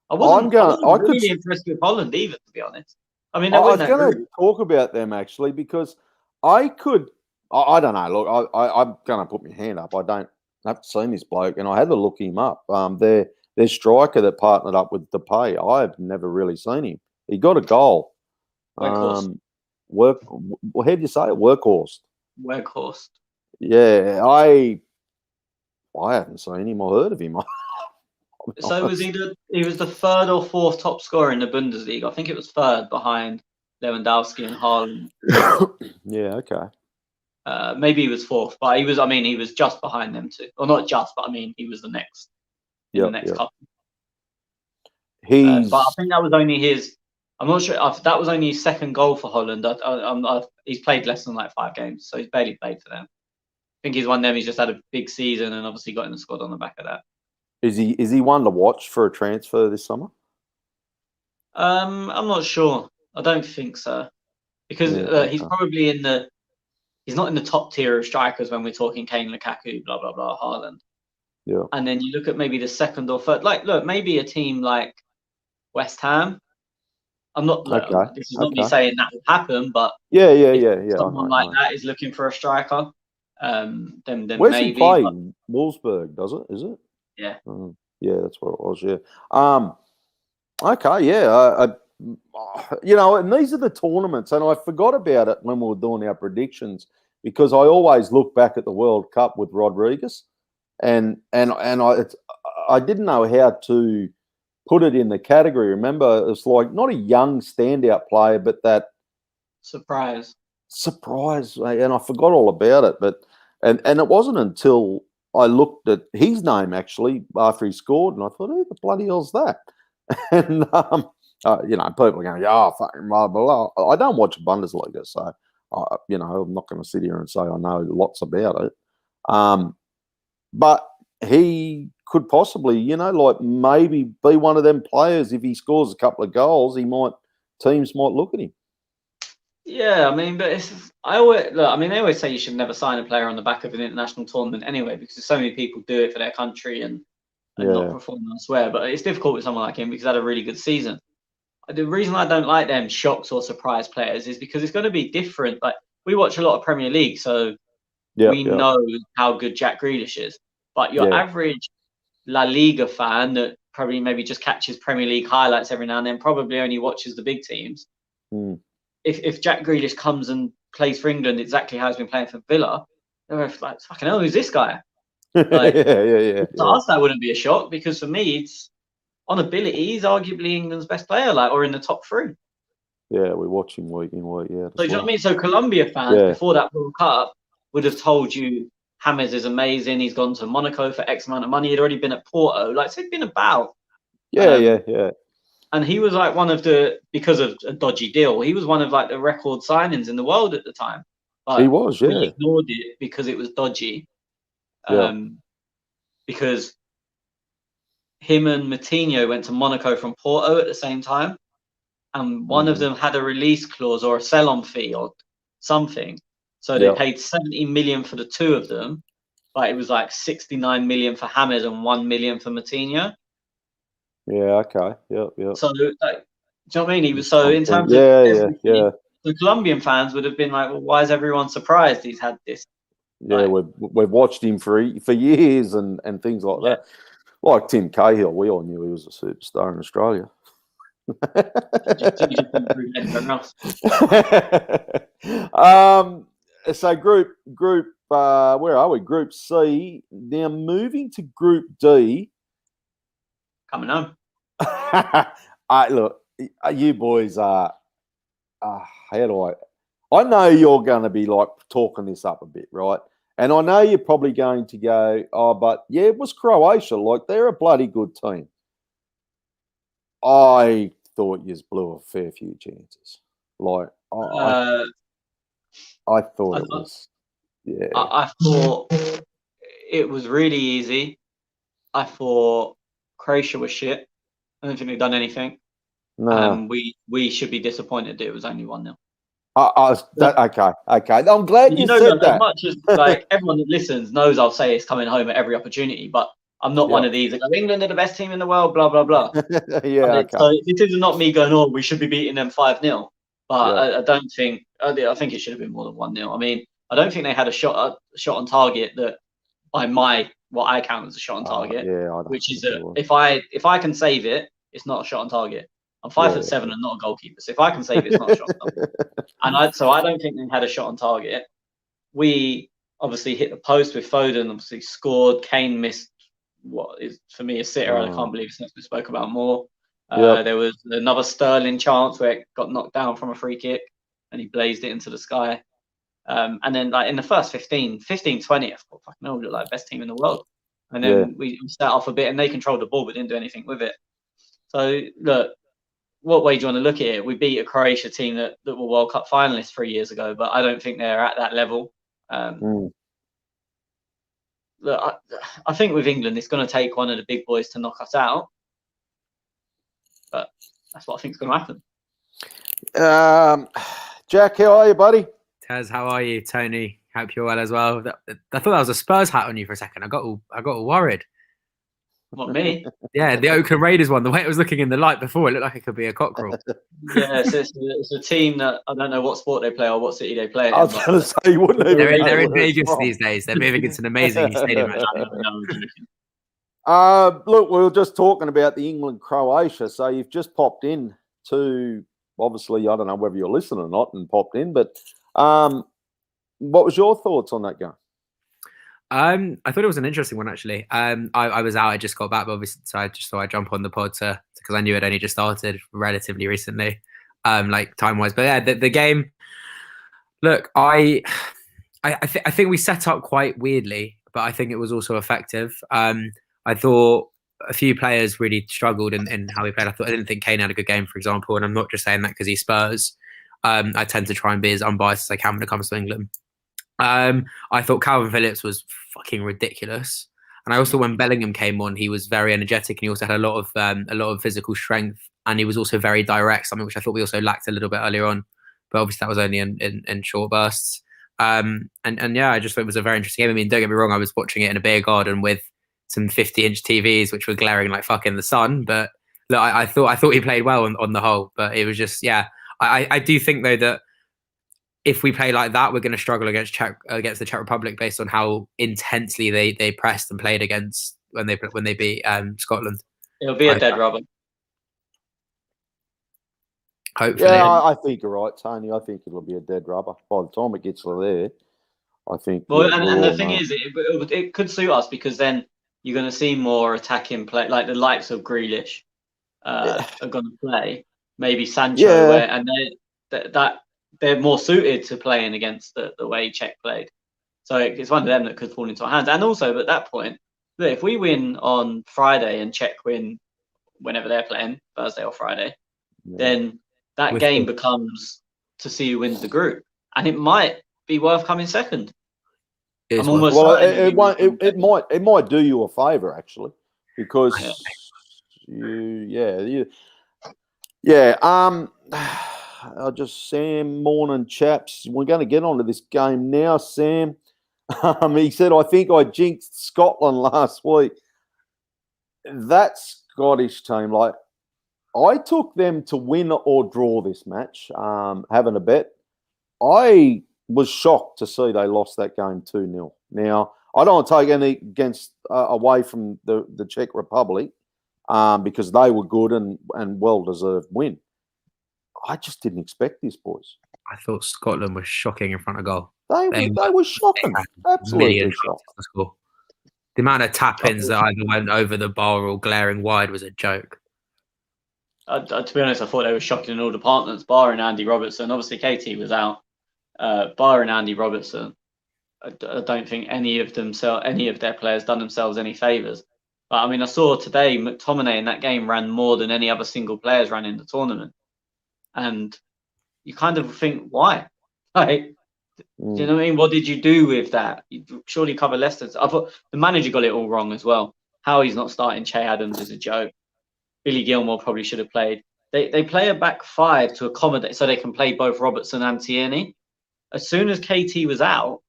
I wasn't really impressed with Holland either, to be honest. I mean, I was going to talk about them actually because I don't know. Look, I'm going to put my hand up. I haven't seen this bloke, and I had to look him up. Their striker that partnered up with Depay, I've never really seen him. He got a goal. Workhorse. How do you say it? Workhorse. Workhorse. Yeah, I haven't seen him or heard of him. So was he was the 3rd or 4th top scorer in the Bundesliga. I think it was 3rd behind Lewandowski and Haaland. Yeah, okay. Maybe he was 4th, but he was just behind them too. Or not just, but I mean he was the next the next couple. But I think that was only his. I'm not sure if that was only his 2nd goal for Holland. He's played less than like 5 games, so he's barely played for them. I think he's one of them. He's just had a big season and obviously got in the squad on the back of that. Is he one to watch for a transfer this summer? I'm not sure. I don't think so, because he's probably he's not in the top tier of strikers when we're talking Kane, Lukaku, blah blah blah, Haaland. Yeah. And then you look at maybe the 2nd or 3rd. Like, look, maybe a team like West Ham. I'm not. This is not me saying that will happen, but someone like that is looking for a striker. Then where's maybe he play? Wolfsburg, does it? Is it? Yeah. Yeah, that's what it was. Yeah. Okay. Yeah. And these are the tournaments, and I forgot about it when we were doing our predictions because I always look back at the World Cup with Rodriguez, and I didn't know how to put it in the category. Remember, it's like not a young standout player, but that surprise, and I forgot all about it. But and it wasn't until I looked at his name actually after he scored, and I thought, who the bloody hell's that? And people are going, fucking blah blah blah. I don't watch Bundesliga, so I'm not going to sit here and say I know lots about it. But he could possibly, maybe be one of them players. If he scores a couple of goals, teams might look at him. Yeah, I mean, but they always say you should never sign a player on the back of an international tournament anyway, because so many people do it for their country and not perform elsewhere. But it's difficult with someone like him because he had a really good season. The reason I don't like them shocks or surprise players is because it's going to be different. Like, we watch a lot of Premier League, so we know how good Jack Grealish is. But your average La Liga fan that probably maybe just catches Premier League highlights every now and then probably only watches the big teams. If Jack Grealish comes and plays for England exactly how he's been playing for Villa, they're like, fucking hell, who's this guy? Like, to us, that wouldn't be a shock because for me, it's on ability, he's arguably England's best player, or in the top 3. Yeah, we watch him week in, week out. So, do you know what I mean? So, Colombia fans before that World Cup would have told you James is amazing. He's gone to Monaco for X amount of money. He'd already been at Porto. So he'd been about. Yeah. And he was like one of because of a dodgy deal, he was one of the record signings in the world at the time. But he was, we ignored it because it was dodgy. Because him and Moutinho went to Monaco from Porto at the same time, and one of them had a release clause or a sell-on fee or something. So they paid 70 million for the two of them, but it was like 69 million for James and 1 million for Moutinho. Yeah. Okay. Yeah. So, like, do you know what I mean? He was so in terms of the Colombian fans would have been like, well, why is everyone surprised he's had this? Yeah, we've watched him for years and things like that. Like Tim Cahill, we all knew he was a superstar in Australia. So group where are we? Group C. Now moving to Group D. Coming home. Look, you boys are. How do I know you're going to be like talking this up a bit, right? And I know you're probably going to go, oh, but yeah, it was Croatia. Like, they're a bloody good team. I thought you blew a fair few chances. Like, I thought it was, yeah. I thought it was really easy. I thought Croatia was shit. I don't think they've done anything. No. We should be disappointed that it was only 1-0. Okay. I'm glad you said that. As much as like everyone that listens knows, I'll say it's coming home at every opportunity, but I'm not one of these that go, England are the best team in the world, blah blah blah. So this is not me going, oh, we should be beating them 5-0, but I don't think. I think it should have been more than 1-0. I mean, I don't think they had a shot on target that, by what I count as a shot on target, which is that if I can save it, it's not a shot on target. I'm 5'7" and not a goalkeeper, so if I can save it, it's not a shot on target. And I don't think they had a shot on target. We obviously hit the post with Foden, obviously scored. Kane missed what is for me a sitter. I can't believe since we spoke about more. There was another Sterling chance where it got knocked down from a free kick and he blazed it into the sky. And then like in the first 15, 20, I thought, fucking hell, we look like best team in the world. And then we start off a bit and they controlled the ball but didn't do anything with it. So look, what way do you want to look at it? We beat a Croatia team that were World Cup finalists 3 years ago, but I don't think they're at that level. Look, I think with England, it's going to take one of the big boys to knock us out. But that's what I think is going to happen. Jack, how are you, buddy? Tez, how are you? Tony, hope you're well as well. I thought that was a Spurs hat on you for a second. I got all worried. What, me? Yeah, the Oakland Raiders one. The way it was looking in the light before, it looked like it could be a cockerel. Yeah, it's a team that I don't know what sport they play or what city they play in. I was going to say, you wouldn't even They're in Vegas these days. They're moving into an amazing stadium. Look, we were just talking about the England-Croatia. So you've just popped in to, obviously, I don't know whether you're listening or not and popped in, but what was your thoughts on that game? I thought it was an interesting one, actually. I was out, I just got back, but obviously, so I just thought I'd jump on the pod because I knew it only just started relatively recently, like time-wise. But yeah, the game, look, I think we set up quite weirdly, but I think it was also effective. I thought a few players really struggled in how we played. I didn't think Kane had a good game, for example, and I'm not just saying that because he's Spurs. I tend to try and be as unbiased as I can when it comes to England. I thought Calvin Phillips was fucking ridiculous, and I also when Bellingham came on, he was very energetic and he also had a lot of physical strength, and he was also very direct, something which I thought we also lacked a little bit earlier on, but obviously that was only in short bursts. And yeah, I just thought it was a very interesting game. I mean, don't get me wrong, I was watching it in a beer garden with some 50-inch TVs which were glaring like fuck in the sun, but look, I thought he played well on the whole, but it was just I do think though that if we play like that, we're going to struggle against the Czech Republic based on how intensely they pressed and played against when they beat Scotland. It'll be a dead rubber. Hopefully. Yeah, I think you're right, Tony. I think it'll be a dead rubber by the time it gets there. I think. Well, and the thing is, it could suit us because then you're going to see more attacking play, like the likes of Grealish are going to play. Maybe Sancho, and they're more suited to playing against the way Czech played. So it's one of them that could fall into our hands. And also, at that point, look, if we win on Friday and Czech win whenever they're playing, Thursday or Friday, then that game becomes to see who wins the group. And it might be worth coming second. I'm almost it might do you a favour, actually, because Yeah. I just Sam, morning chaps. We're going to get onto this game now, Sam. He said, I think I jinxed Scotland last week. That Scottish team, like, I took them to win or draw this match, having a bet. I was shocked to see they lost that game 2-0. Now, I don't want to take any away from the Czech Republic because they were good and well-deserved win. I just didn't expect this, boys. I thought Scotland was shocking in front of goal. They were shocking. Absolutely shocking. The amount of tap-ins that either went over the bar or glaring wide was a joke. To be honest, I thought they were shocking in all departments, barring Andy Robertson. Obviously, KT was out. Barring Andy Robertson, I don't think any of their players done themselves any favours. But I mean, I saw today McTominay in that game ran more than any other single players ran in the tournament, and you kind of think, why? Like, do you know what I mean? What did you do with that? You surely cover Leicester. I thought the manager got it all wrong as well. How he's not starting Che Adams is a joke. Billy Gilmore probably should have played. They play a back five to accommodate so they can play both Robertson and Tierney. As soon as KT was out,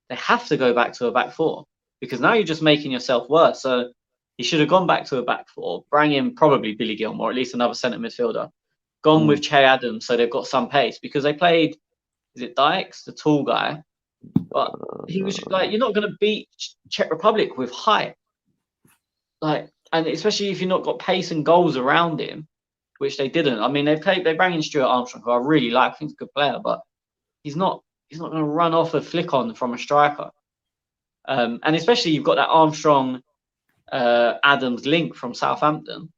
they have to go back to a back four because now you're just making yourself worse. So he should have gone back to a back four, bring in probably Billy Gilmore, at least another centre midfielder, gone with Che Adams so they've got some pace because they played, is it Dykes, the tall guy? But he was like, you're not going to beat Czech Republic with height. Like, and especially if you've not got pace and goals around him, which they didn't. I mean, they bring in Stuart Armstrong, who I really like. I think he's a good player, but he's not going to run off a flick on from a striker. And especially you've got that Armstrong Adams link from Southampton.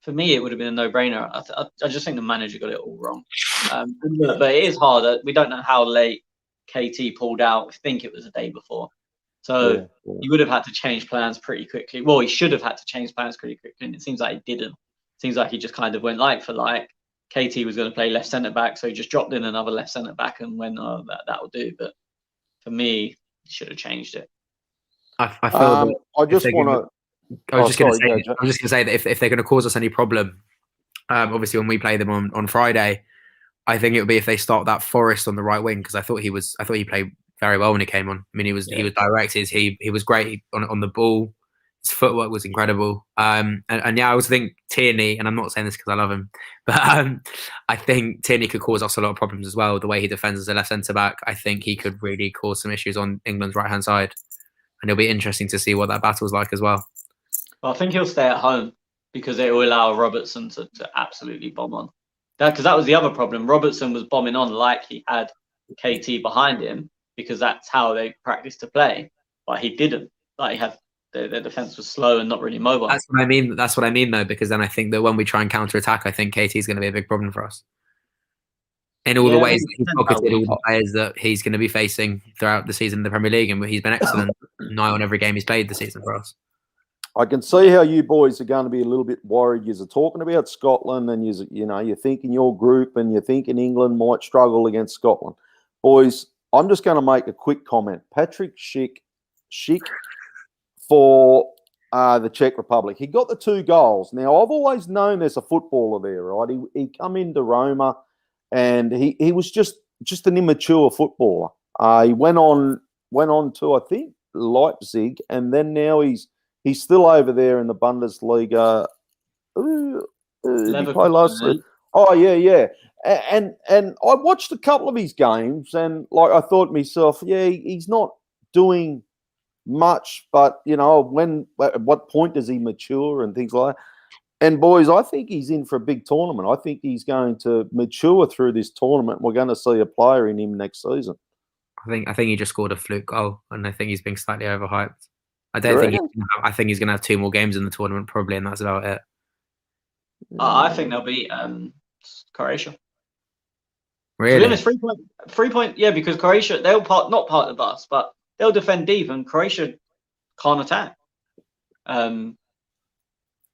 For me, it would have been a no-brainer. I just think the manager got it all wrong. But it is hard. We don't know how late KT pulled out. I think it was the day before. So he would have had to change plans pretty quickly. Well, he should have had to change plans pretty quickly, and it seems like he didn't. It seems like he just kind of went like for like. KT was going to play left centre-back, so he just dropped in another left centre-back and went, oh, that'll do. But for me, he should have changed it. I feel I just want to... I was just going to say that if they're going to cause us any problem, obviously when we play them on Friday, I think it would be if they start that Forrest on the right wing because I thought he played very well when he came on. I mean, he was direct. He was great on the ball. His footwork was incredible. And yeah, I also think Tierney, and I'm not saying this because I love him, but I think Tierney could cause us a lot of problems as well. The way he defends as a left centre back, I think he could really cause some issues on England's right hand side, and it'll be interesting to see what that battle's like as well. Well, I think he'll stay at home because it will allow Robertson to absolutely bomb on. Because that was the other problem. Robertson was bombing on like he had KT behind him because that's how they practiced to play, but he didn't. Like he had. Their defense was slow and not really mobile. That's what I mean, though, because then I think that when we try and counter-attack, I think KT is going to be a big problem for us. In all the ways that he's pocketed all the players that he's going to be facing throughout the season in the Premier League, and he's been excellent nigh on every game he's played this season for us. I can see how you boys are going to be a little bit worried. You're talking about Scotland, and you're thinking your group, and you're thinking England might struggle against Scotland. Boys, I'm just going to make a quick comment. Patrick Schick for the Czech Republic. He got the 2 goals. Now, I've always known there's a footballer there, right? He come into Roma, and he was just an immature footballer. He went on to, I think, Leipzig, and then now he's still over there in the Bundesliga. Did he play last season? Oh, yeah. And I watched a couple of his games, and like I thought to myself, yeah, he's not doing much, but at what point does he mature and things like that? And boys, I think he's in for a big tournament. I think he's going to mature through this tournament. We're going to see a player in him next season. I think he just scored a fluke goal, and I think he's being slightly overhyped. I think he's going to have 2 more games in the tournament probably, and that's about it. I think they'll beat Croatia. Really? To be honest, 3 point, yeah, because Croatia, they'll not part of the bus, but they'll defend deep, and Croatia can't attack.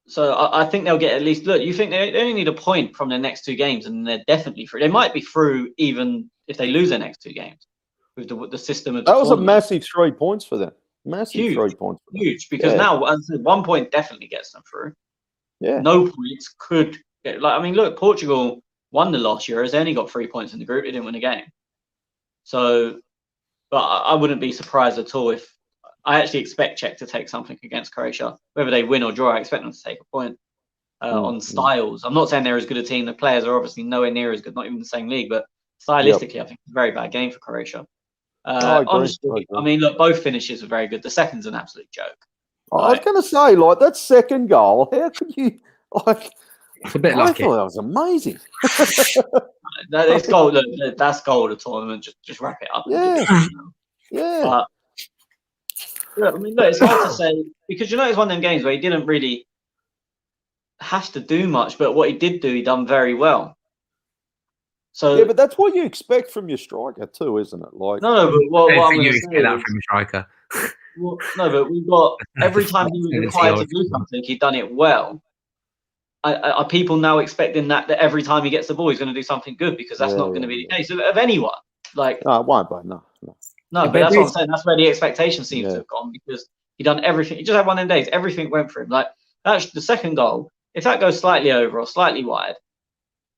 So I think they'll get at least. Look, you think they only need a point from their next 2 games, and they're definitely through. They might be through even if they lose their next 2 games with the system of. That was a massive 3 points for them. Massive 3 points. Huge, because now 1 point definitely gets them through. Yeah. no points could get, like, I mean, look, Portugal won the last Euros. They only got 3 points in the group. They didn't win a game. So, but I wouldn't be surprised at all if I actually expect Czech to take something against Croatia. Whether they win or draw, I expect them to take a point. On styles, I'm not saying they're as good a team. The players are obviously nowhere near as good, not even the same league. But stylistically, I think it's a very bad game for Croatia. Honestly, I mean, look, both finishes are very good. The second's an absolute joke. I was going to say, like, that second goal, how could you, like, It's a bit I lucky. thought that was amazing. It's goal. Look, that's goal of the tournament. Just wrap it up. Yeah. Yeah. But look, I mean, look, it's hard to say because it's one of them games where he didn't really have to do much, but what he did do, he done very well. So Yeah, but that's what you expect from your striker too, isn't it? Like, no, but what I'm you going to expect say that is, from a striker. well, no, but we've got every time he was required to do something, he'd done it well. Are people now expecting that every time he gets the ball, he's going to do something good? Because that's not going to be the case of anyone. Like, no, it won't be. No. but that's what I'm saying. That's where the expectation seems to have gone because he done everything. He just had one of them days. Everything went for him. Like, that's the second goal. If that goes slightly over or slightly wide,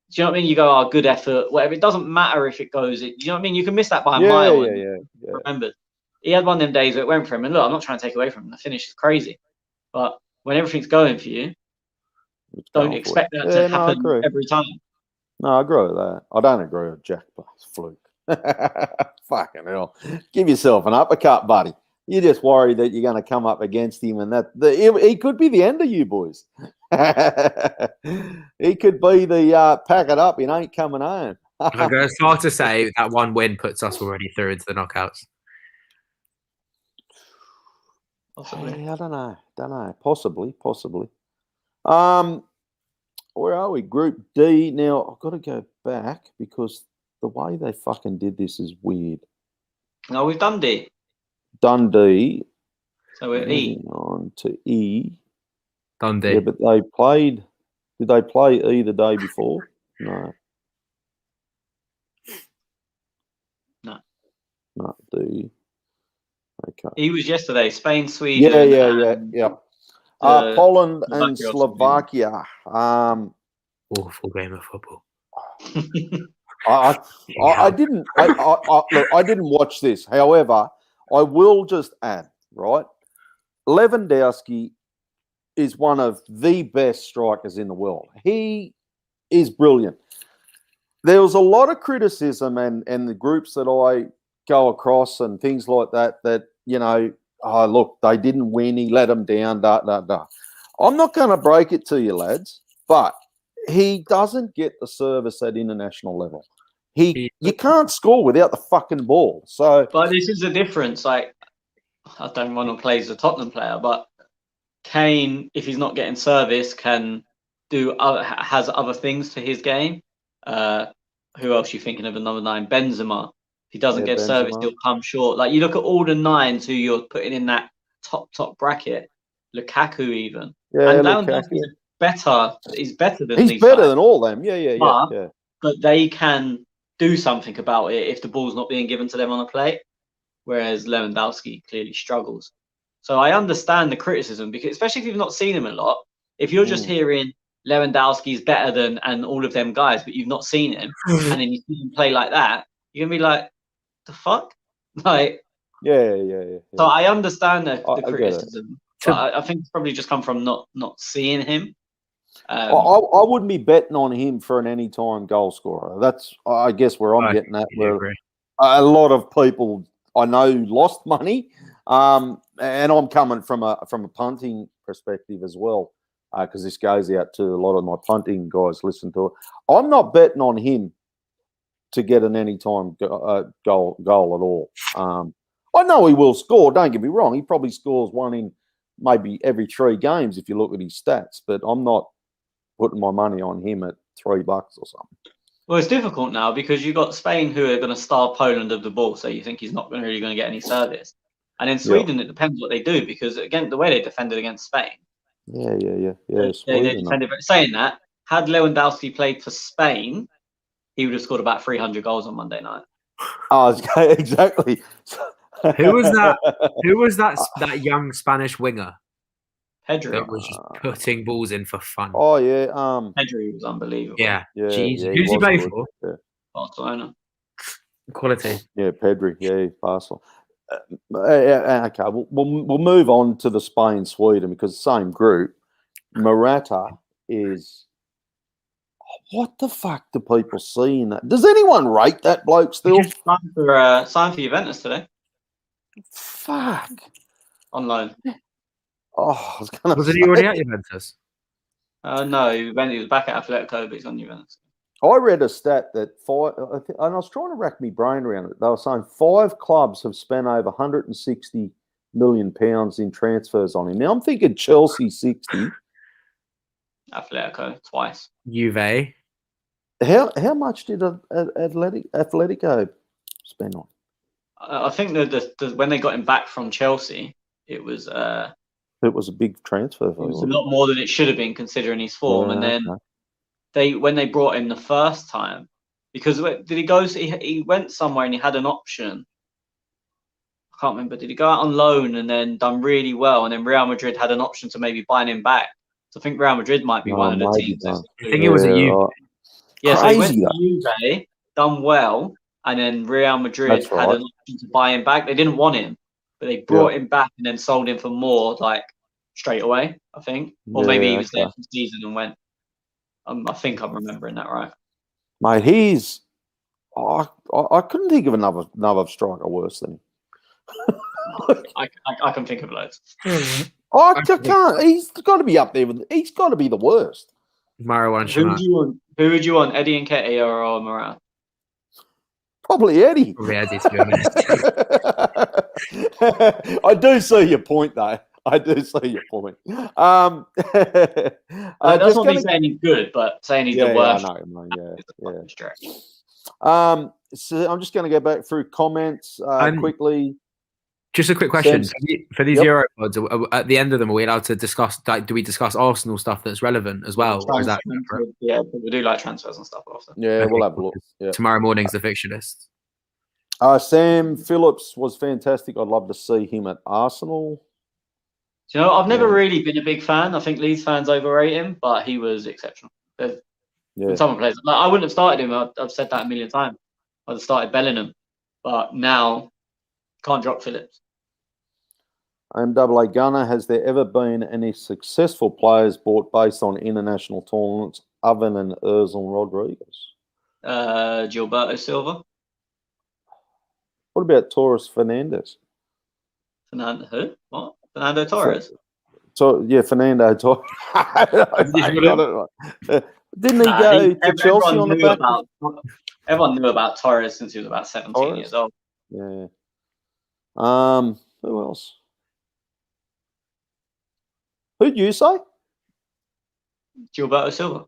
do you know what I mean? You go, good effort, whatever. It doesn't matter if it goes. Do you know what I mean? You can miss that by a mile. Yeah. Remember, he had one of them days where it went for him. And look, I'm not trying to take away from him. The finish is crazy. But when everything's going for you, don't expect that to happen every time. No, I agree with that. I don't agree with Jack Fluke. Fucking hell. Give yourself an uppercut, buddy. You're just worried that you're going to come up against him and he could be the end of you boys. He could be the pack it up, it ain't coming home. It's hard to say that one win puts us already through into the knockouts. Possibly. I don't know. Possibly. Where are we? Group D. Now, I've got to go back because the way they fucking did this is weird. No, we've done D. Done D. So we're E. On to E. Done D. Yeah, but they played. Did they play E the day before? No. No, D. Okay. E was yesterday. Spain, Sweden. Yeah. Poland and Slovakia. Awful game of football. I didn't. Look, I didn't watch this. However, I will just add, right? Lewandowski is one of the best strikers in the world. He is brilliant. There was a lot of criticism and the groups that I go across and things like that, look, they didn't win. He let them down, I'm not going to break it to you, lads, but he doesn't get the service at international level. You can't score without the fucking ball. So, but this is the difference. Like, I don't want to play as a Tottenham player, but Kane, if he's not getting service, has other things to his game. Who else are you thinking of? Number 9, Benzema. If he doesn't get service, he'll come short. Like, you look at all the 9s who you're putting in that top bracket. Lukaku even. Yeah, and Lewandowski is better. He's better than he's better than all them. Yeah. But they can do something about it if the ball's not being given to them on a plate. Whereas Lewandowski clearly struggles. So I understand the criticism, because especially if you've not seen him a lot. If you're just hearing Lewandowski's better than and all of them guys, but you've not seen him, and then you see him play like that, you're gonna be like, the fuck? Like, yeah. So I understand the criticism. But I think it's probably just come from not seeing him. I wouldn't be betting on him for an anytime goal scorer. That's, I guess, where I'm getting at. Where a lot of people I know lost money, and I'm coming from a punting perspective as well, because this goes out to a lot of my punting guys. Listen to it. I'm not betting on him to get an anytime goal at all. I know he will score. Don't get me wrong. He probably scores one in maybe every 3 games if you look at his stats. But I'm not putting my money on him at $3 or something. Well, it's difficult now because you've got Spain who are going to starve Poland of the ball, so you think he's not really going to get any service. And in Sweden, it depends what they do, because again, the way they defended against Spain. Yeah. They defended. Saying that, had Lewandowski played for Spain, he would have scored about 300 goals on Monday night. Oh, exactly. Who was that? Who was that young Spanish winger? Pedri. that was just putting balls in for fun. Oh yeah, Pedri was unbelievable. Yeah, yeah, Jesus. yeah, Who's he was play good. for? Yeah, Barcelona. Quality. yeah, Pedri, yeah, Basel. Okay, we'll move on to the Spain Sweden because same group. Morata is. What the fuck do people see in that? Does anyone rate that bloke still? Just- Signed for Juventus today Fuck. on loan. Oh, I was gonna Wasn't say. he already at Juventus? No, he was back at Atletico, but he's on Juventus. I read a stat that and I was trying to rack my brain around it. They were saying 5 clubs have spent over 160 million pounds in transfers on him. Now I'm thinking Chelsea 60. Atletico twice. Juve. How much did Atletico spend on? I think that when they got him back from Chelsea, it was It was a big transfer. it was a lot more than it should have been considering his form. And then when they brought him the first time, because did he go? He went somewhere and he had an option. I can't remember. Did he go out on loan and then done really well, and then Real Madrid had an option to maybe buying him back? So I think Real Madrid might be one of the teams. I think it was at Juve. Yeah, so he went Crazy, to Juve, done well, and then Real Madrid had an option to buy him back. They didn't want him, but they brought him back and then sold him for more, like straight away, I think. Or maybe he was there for the season and went. I think I'm remembering that right. Mate, he's. I couldn't think of another striker worse than him. I can think of loads. I can't. He's got to be up there. He's got to be the worst. Marouane Who would you want, Eddie Nketiah or Morata? Probably Eddie. Probably Eddie, to be honest. I do see your point, though. I do see your point. That's not me saying he's good, but saying he's the worst. I know, yeah. So I'm just going to go back through comments quickly. Just a quick question for these Euro pods. At the end of them, are we allowed to discuss? Like, do we discuss Arsenal stuff that's relevant as well? Or is that yeah, we do like transfers and stuff after. Yeah, we'll have a look. Yeah. Tomorrow morning's the fixture list. Sam Phillips was fantastic. I'd love to see him at Arsenal. You know, I've never really been a big fan. I think Leeds fans overrate him, but he was exceptional. When someone plays, like, I wouldn't have started him. I've said that a million times. I'd have started Bellingham, but now can't drop Phillips. AA Gunner, has there ever been any successful players bought based on international tournaments other than Ozil Rodriguez? Gilberto Silva. What about Torres Fernandez? Who? What? Fernando Torres. So yeah, Fernando Torres. Didn't he go to Chelsea on the back? Everyone knew about Torres since he was about 17 years old. Yeah. Who else? Who'd you say? Gilberto Silva.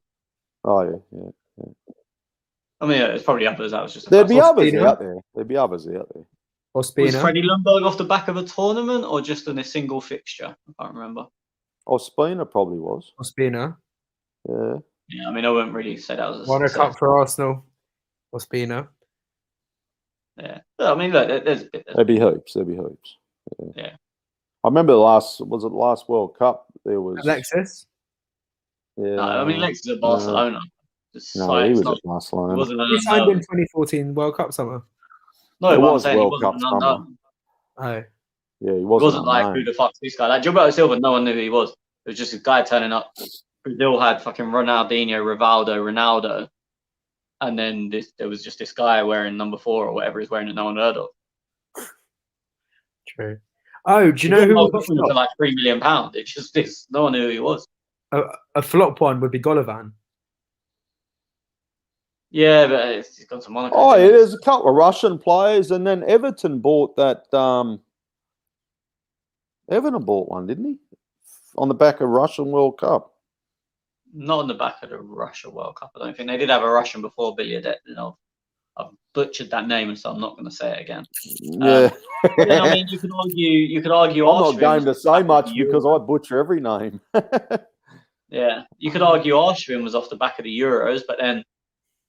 Oh yeah. I mean, it's probably others. That was just. There'd be others out there. Was Freddie Ljungberg off the back of a tournament or just in a single fixture? I can't remember. Ospina probably was. Ospina. Yeah. Yeah, I mean, I wouldn't really say that was a Won a cup for Arsenal. Ospina. Yeah. I mean, look, There'd be hoops. Yeah. I remember the last World Cup? There was Alexis. Yeah. No, I mean, Alexis at Barcelona. No, he was at Barcelona. He signed in 2014 World Cup summer. No, it was World Cup summer. Oh. Yeah, he wasn't like, who the fuck's this guy? Like Gilberto Silva, no one knew who he was. It was just a guy turning up. Brazil had fucking Ronaldinho, Rivaldo, Ronaldo. And then there was just this guy wearing number 4 or whatever he's wearing that no one heard of. True. Oh, do you know who was for like £3 million? It's just this. No one knew who he was. A flop one would be Golovin. Yeah, but he's gone to Monaco. Oh, yeah, there's a couple of Russian players, and then Everton bought that. Everton bought one, didn't he? On the back of Russian World Cup. Not on the back of the Russia World Cup. I don't think they did have a Russian before Bilyadet. I've butchered that name, so I'm not going to say it again. Yeah. I mean, you could argue. I'm not going to say much because I butcher every name. Yeah, you could argue Arshavin was off the back of the Euros, but then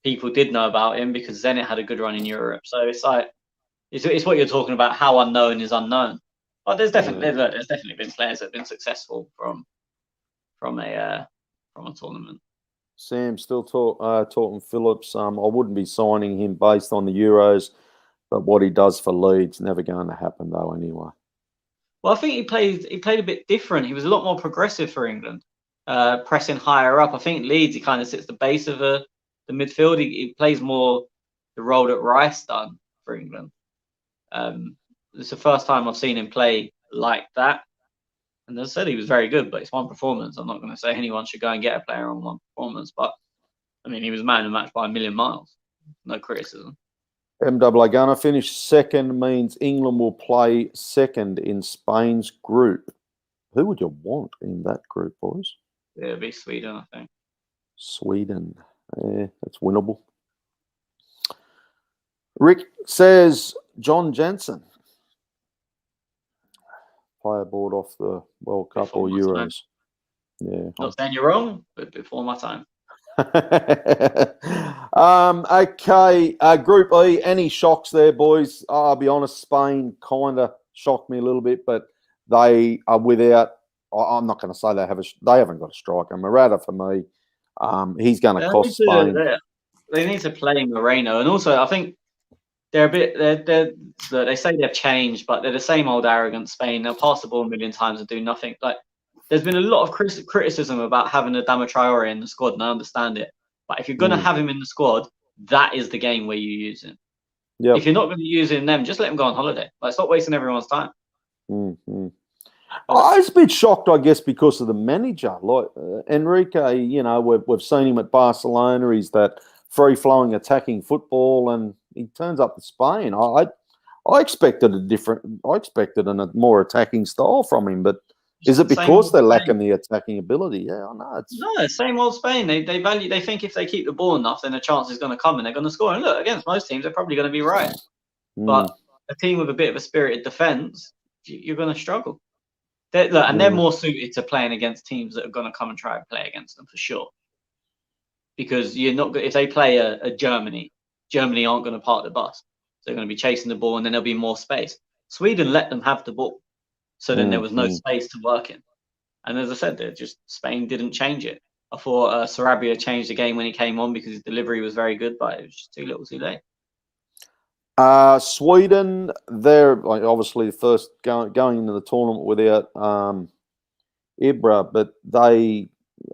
people did know about him because Zenit had a good run in Europe. So it's like it's what you're talking about. How unknown is unknown. But there's definitely been players that have been successful from from a tournament. Sam still talking Phillips. I wouldn't be signing him based on the Euros, but what he does for Leeds never going to happen though. Anyway. Well, I think he played a bit different. He was a lot more progressive for England, pressing higher up. I think Leeds, he kind of sits the base of the midfield. He plays more the role that Rice done for England. It's the first time I've seen him play like that. And as I said, he was very good, but it's one performance. I'm not going to say anyone should go and get a player on one performance, but I mean, he was man of the match by a million miles. No criticism. MWA Gunner finished second means England will play second in Spain's group. Who would you want in that group, boys? Yeah, it'd be Sweden, I think. Sweden. Yeah, that's winnable. Rick says John Jensen. Player board off the World Cup Before or my Euros. time. Yeah. Not saying you're wrong, but before my time. Okay, Group E, any shocks there, boys? I'll be honest, Spain kind of shocked me a little bit, but they are without. I'm not going to say they haven't got a striker. Morata for me, he's going to cost Spain. They need to play Moreno, and also I think they're a bit. They say they've changed, but they're the same old arrogant Spain. They'll pass the ball a million times and do nothing. Like, there's been a lot of criticism about having Adama Traore in the squad, and I understand it. But if you're going to have him in the squad, that is the game where you use him. Yep. If you're not going to use him, then just let him go on holiday. Like, stop wasting everyone's time. Mm-hmm. I was a bit shocked, I guess, because of the manager. Like Enrique, you know, we've seen him at Barcelona. He's that free-flowing attacking football, and he turns up to Spain. I expected a more attacking style from him, but is it because they're lacking the attacking ability? Yeah, I know. No, same old Spain. They think if they keep the ball enough, then a chance is going to come and they're going to score. And look, against most teams, they're probably going to be right. But a team with a bit of a spirited defence, you're going to struggle. They're more suited to playing against teams that are going to come and try and play against them for sure. Because you're not if they play a Germany aren't going to park the bus. They're going to be chasing the ball, and then there'll be more space. Sweden let them have the ball. So then there was no space to work in. And as I said, Spain didn't change it. I thought Sarabia changed the game when he came on because his delivery was very good, but it was just too little too late. Sweden, they're like obviously the first going into the tournament without Ibra, but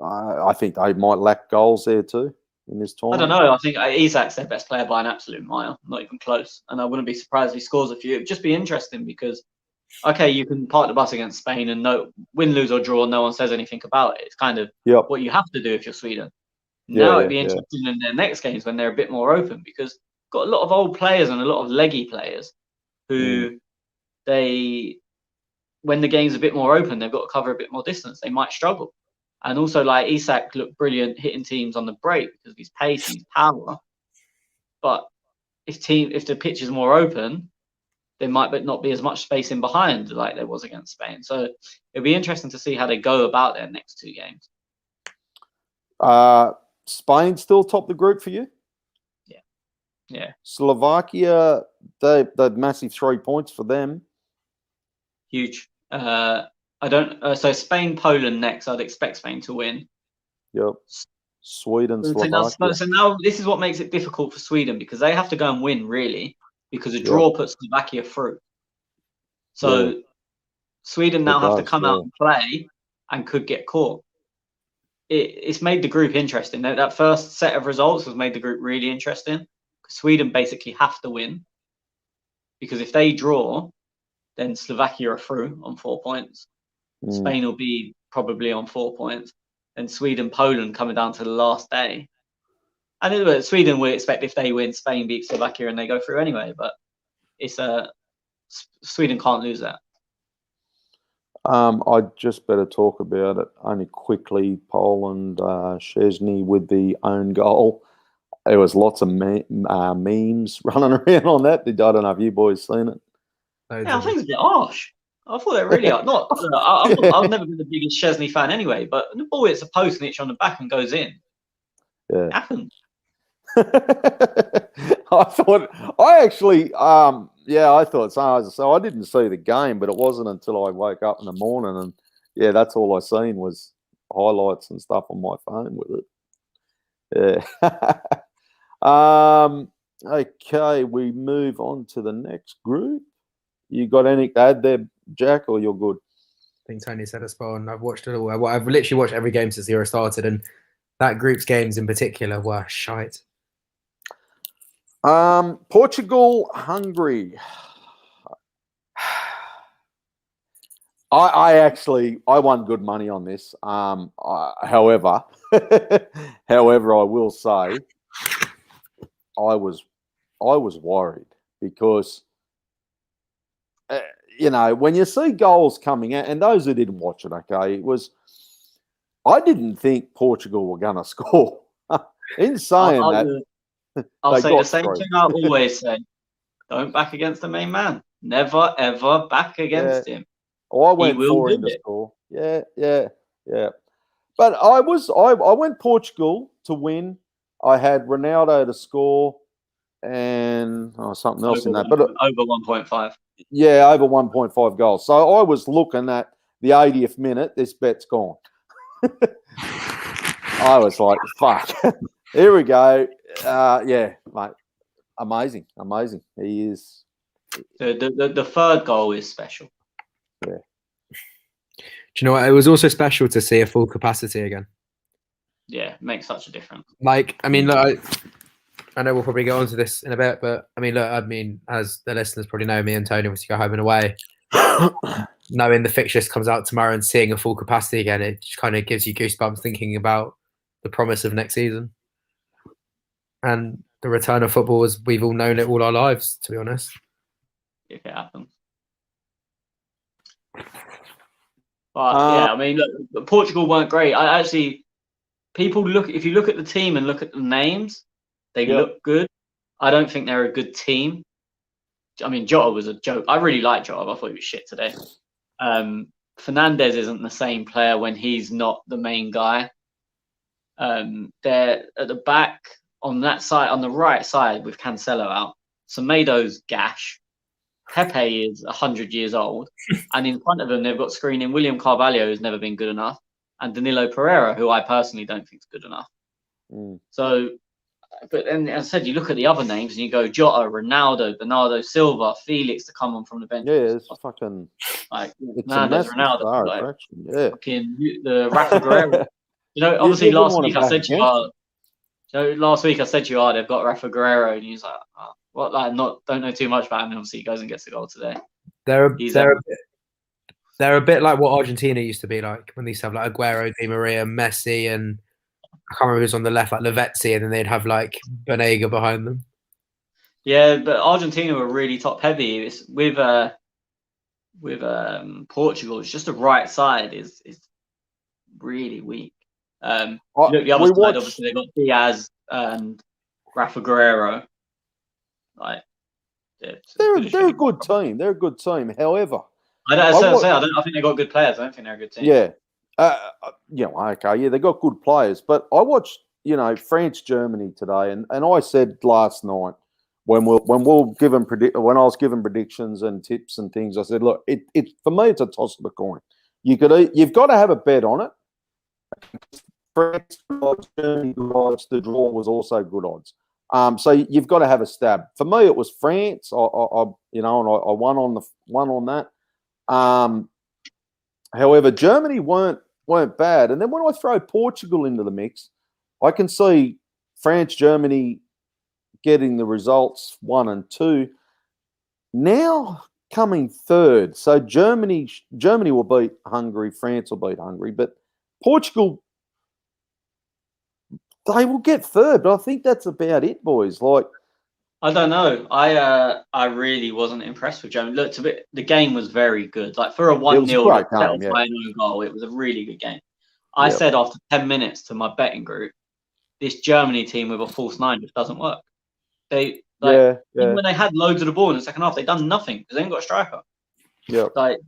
I think they might lack goals there too in this tournament. I don't know. I think Isak's their best player by an absolute mile, not even close. And I wouldn't be surprised if he scores a few. It'd just be interesting because okay, you can park the bus against Spain and win, lose or draw, no one says anything about it. It's kind of what you have to do if you're Sweden. Now it'd be interesting in their next games when they're a bit more open because got a lot of old players and a lot of leggy players who when the game's a bit more open, they've got to cover a bit more distance. They might struggle. And also like Isak looked brilliant hitting teams on the break because of his pace and his power. But if the pitch is more open, there might not be as much space in behind like there was against Spain. So it'll be interesting to see how they go about their next two games. Spain still top the group for you? Yeah. Slovakia, they massive 3 points for them. Huge. So Spain, Poland next. I'd expect Spain to win. Yep. Sweden, Slovakia. So now this is what makes it difficult for Sweden because they have to go and win really. Because a draw puts Slovakia through. So Sweden now have to come out and play and could get caught. It's made the group interesting. That first set of results has made the group really interesting. Sweden basically have to win. Because if they draw, then Slovakia are through on 4 points. Spain will be probably on 4 points. And Sweden, Poland coming down to the last day. And Sweden would expect if they win, Spain beats Slovakia and they go through anyway. But it's Sweden can't lose that. I just better talk about it only quickly. Poland, Szczesny with the own goal. There was lots of memes running around on that. I don't know if you boys seen it. Yeah, I think it's a bit harsh. I thought they really are. I've never been the biggest Szczesny fan anyway, but the ball hits a post and it's on the back and goes in. Yeah. It happens. I thought so. So I didn't see the game, but it wasn't until I woke up in the morning and that's all I seen was highlights and stuff on my phone with it. Yeah. Okay, we move on to the next group. You got anything to add there, Jack, or you're good? I think Tony said it spot on. I've watched it all. I've literally watched every game since Euro started, and that group's games in particular were shite. Portugal, Hungary. I won good money on this. However, I will say I was worried because when you see goals coming out, and those who didn't watch it, okay, I didn't think Portugal were going to score. In saying that, I'll say the same thing I always say: don't back against the main man. Never ever back against him. Oh, I went for him to score. Yeah. But I went Portugal to win. I had Ronaldo to score and something else in that. But over 1.5. Yeah, over 1.5 goals. So I was looking at the 80th minute. This bet's gone. I was like, fuck. Here we go. Yeah, mate. Amazing. He is. The third goal is special. Yeah. Do you know what? It was also special to see a full capacity again. Yeah, it makes such a difference. Like, I mean, look, I know we'll probably go on to this in a bit, but I mean, as the listeners probably know, me and Tony obviously go home and away. Knowing the fixtures comes out tomorrow and seeing a full capacity again, it just kind of gives you goosebumps thinking about the promise of next season and the return of football as we've all known it all our lives, to be honest. If it happens. But yeah, I mean, look, Portugal weren't great. If you look at the team and look at the names, they look good. I don't think they're a good team. I mean, Jota was a joke. I really like Jota. I thought he was shit today. Fernandes isn't the same player when he's not the main guy. They're at the back on that side, on the right side with Cancelo out. Semedo's gash. Pepe is 100 years old. And in front of them, they've got screening William Carvalho, who's never been good enough, and Danilo Pereira, who I personally don't think is good enough. So, but then as I said, you look at the other names and you go Jota, Ronaldo, Bernardo Silva, Felix to come on from the bench. Yeah, it's fucking like Fernandes, Ronaldo, like, fucking the Rafa Guerrero. Obviously last week I said to you, they've got Rafa Guerrero, and he's like, oh, what? Like, don't know too much about him. And obviously, he goes and gets the goal today. They're a bit like what Argentina used to be like when they used to have like Aguero, Di Maria, Messi, and I can't remember who's on the left, like Lavezzi, and then they'd have like Banega behind them. Yeah, but Argentina were really top heavy. It's with Portugal, it's just the right side is really weak. Look, the other side, obviously, they've got Diaz and Rafa Guerrero. Like, they're a good team. They're a good team. However, I think they've got good players. I don't think they're a good team. Yeah. Okay. Yeah, they got good players. But I watched, France, Germany today, and I said last night when I was giving predictions and tips and things, I said, look, it for me it's a toss of the coin. You've got to have a bet on it. France, Germany, good odds. The draw was also good odds. So you've got to have a stab. For me, it was France. I won on that. However, Germany weren't bad. And then when I throw Portugal into the mix, I can see France, Germany getting the results 1 and 2. Now coming third. So Germany will beat Hungary, France will beat Hungary, but Portugal, they will get third. But I think that's about it, boys. Like, I don't know. I really wasn't impressed with Germany. Look, the game was very good. Like, for a 1-0 goal, it was a really good game. I said after 10 minutes to my betting group, this Germany team with a false 9 just doesn't work. Even when they had loads of the ball in the second half, they done nothing because they ain't got a striker. Yeah, like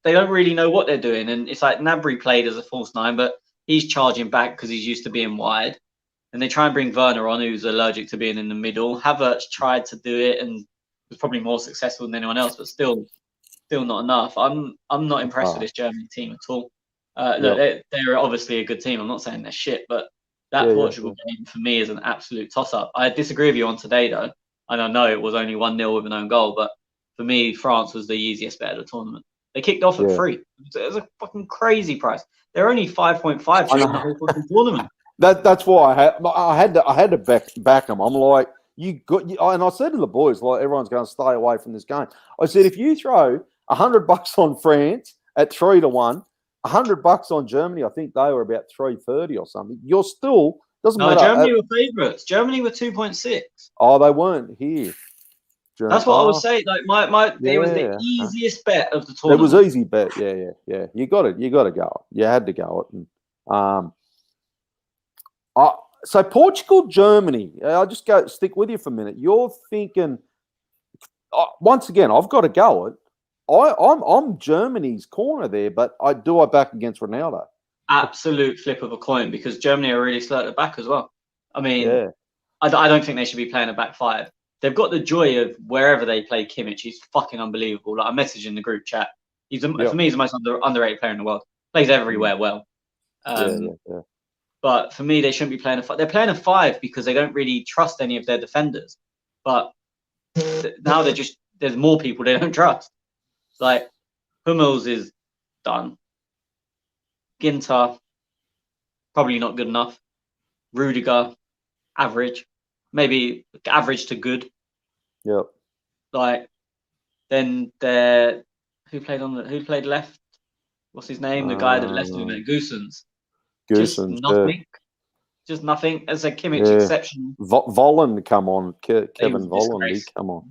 they don't really know what they're doing, and it's like Gnabry played as a false 9, but he's charging back because he's used to being wide. And they try and bring Werner on, who's allergic to being in the middle. Havertz tried to do it and was probably more successful than anyone else, but still not enough. I'm not impressed with this Germany team at all. Look, they're obviously a good team. I'm not saying they're shit, but that Portugal game for me is an absolute toss-up. I disagree with you on today, though. And I know it was only 1-0 with an own goal, but for me, France was the easiest bet of the tournament. They kicked off at 3. It was a fucking crazy price. They're only 5.5 during the whole fucking tournament. That's why I had to back them. I'm like, and I said to the boys, like, everyone's going to stay away from this game. I said, if you throw $100 on France at 3-1, $100 on Germany, I think they were about 330 or something. You're still doesn't matter. Germany were favourites. Germany were 2.6. Oh, they weren't here. That's what I was saying. Like it was the easiest bet of the tournament. It was easy bet. Yeah. You got to go. You had to go it. And, so Portugal, Germany. I'll just stick with you for a minute. You're thinking once again. I've got to go it. I'm Germany's corner there, but I back against Ronaldo. Absolute flip of a coin because Germany are really slow at the back as well. I mean, I don't think they should be playing a back 5. They've got the joy of wherever they play Kimmich. He's fucking unbelievable. Like I messaged in the group chat. For me, he's the most underrated player in the world. Plays everywhere well. But for me, they shouldn't be playing a 5. They're playing a 5 because they don't really trust any of their defenders. But now there's more people they don't trust. Like Hummels is done. Ginter, probably not good enough. Rudiger, average. Maybe average to good. Yep. Like then who played left? What's his name? The guy that left him at Goossens. Just nothing. Just nothing. As a Kimmich exception. Volland come on. Kevin Volland, he come on.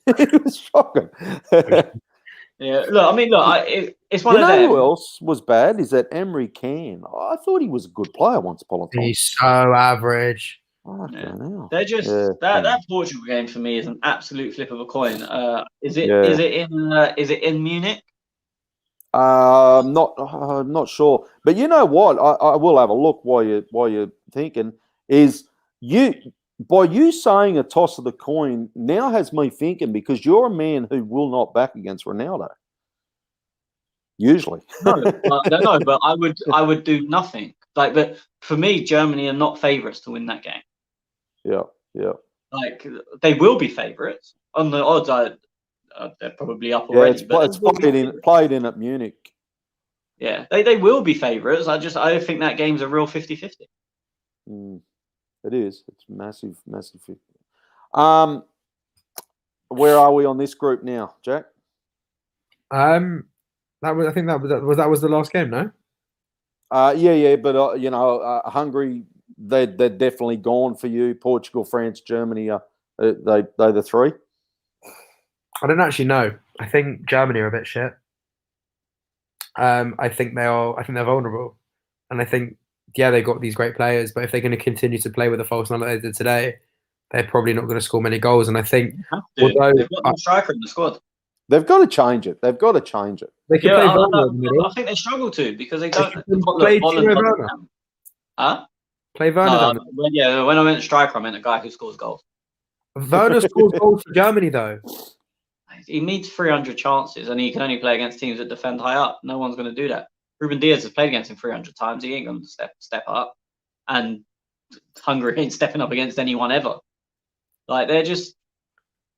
It was shocking. Yeah, look, it's one of them. Who else was bad? Is that Emery Can? I thought he was a good player once upon a time. He's so average. They're just that Portugal game for me is an absolute flip of a coin. Is it in Munich? Not sure. But you know what? I will have a look while you're thinking. Is by you saying a toss of the coin now has me thinking because you're a man who will not back against Ronaldo. Usually. No, but I would do nothing. Like, but for me, Germany are not favourites to win that game. Yeah. Like they will be favourites on the odds. They're probably up already. It's played in at Munich. Yeah, they will be favourites. I think that game's a real 50-50. It is. It's massive. Where are we on this group now, Jack? I think that was the last game, no? Yeah, but Hungary, they're definitely gone for you. Portugal, France, Germany, they're the 3. I don't actually know. I think Germany are a bit shit. I think they're vulnerable, and I think they got these great players, but if they're going to continue to play with a false nine like they did today, they're probably not going to score many goals. And I think they've got no striker in the squad. They've got to change it. They can play I think they struggle to because they don't play Werner. Huh? Play Werner. When I meant striker, I meant a guy who scores goals. Werner scores goals for Germany, though. He needs 300 chances, and he can only play against teams that defend high up. No one's going to do that. Ruben Diaz has played against him 300 times. He ain't going to step up. And Hungary ain't stepping up against anyone ever. Like, they're just...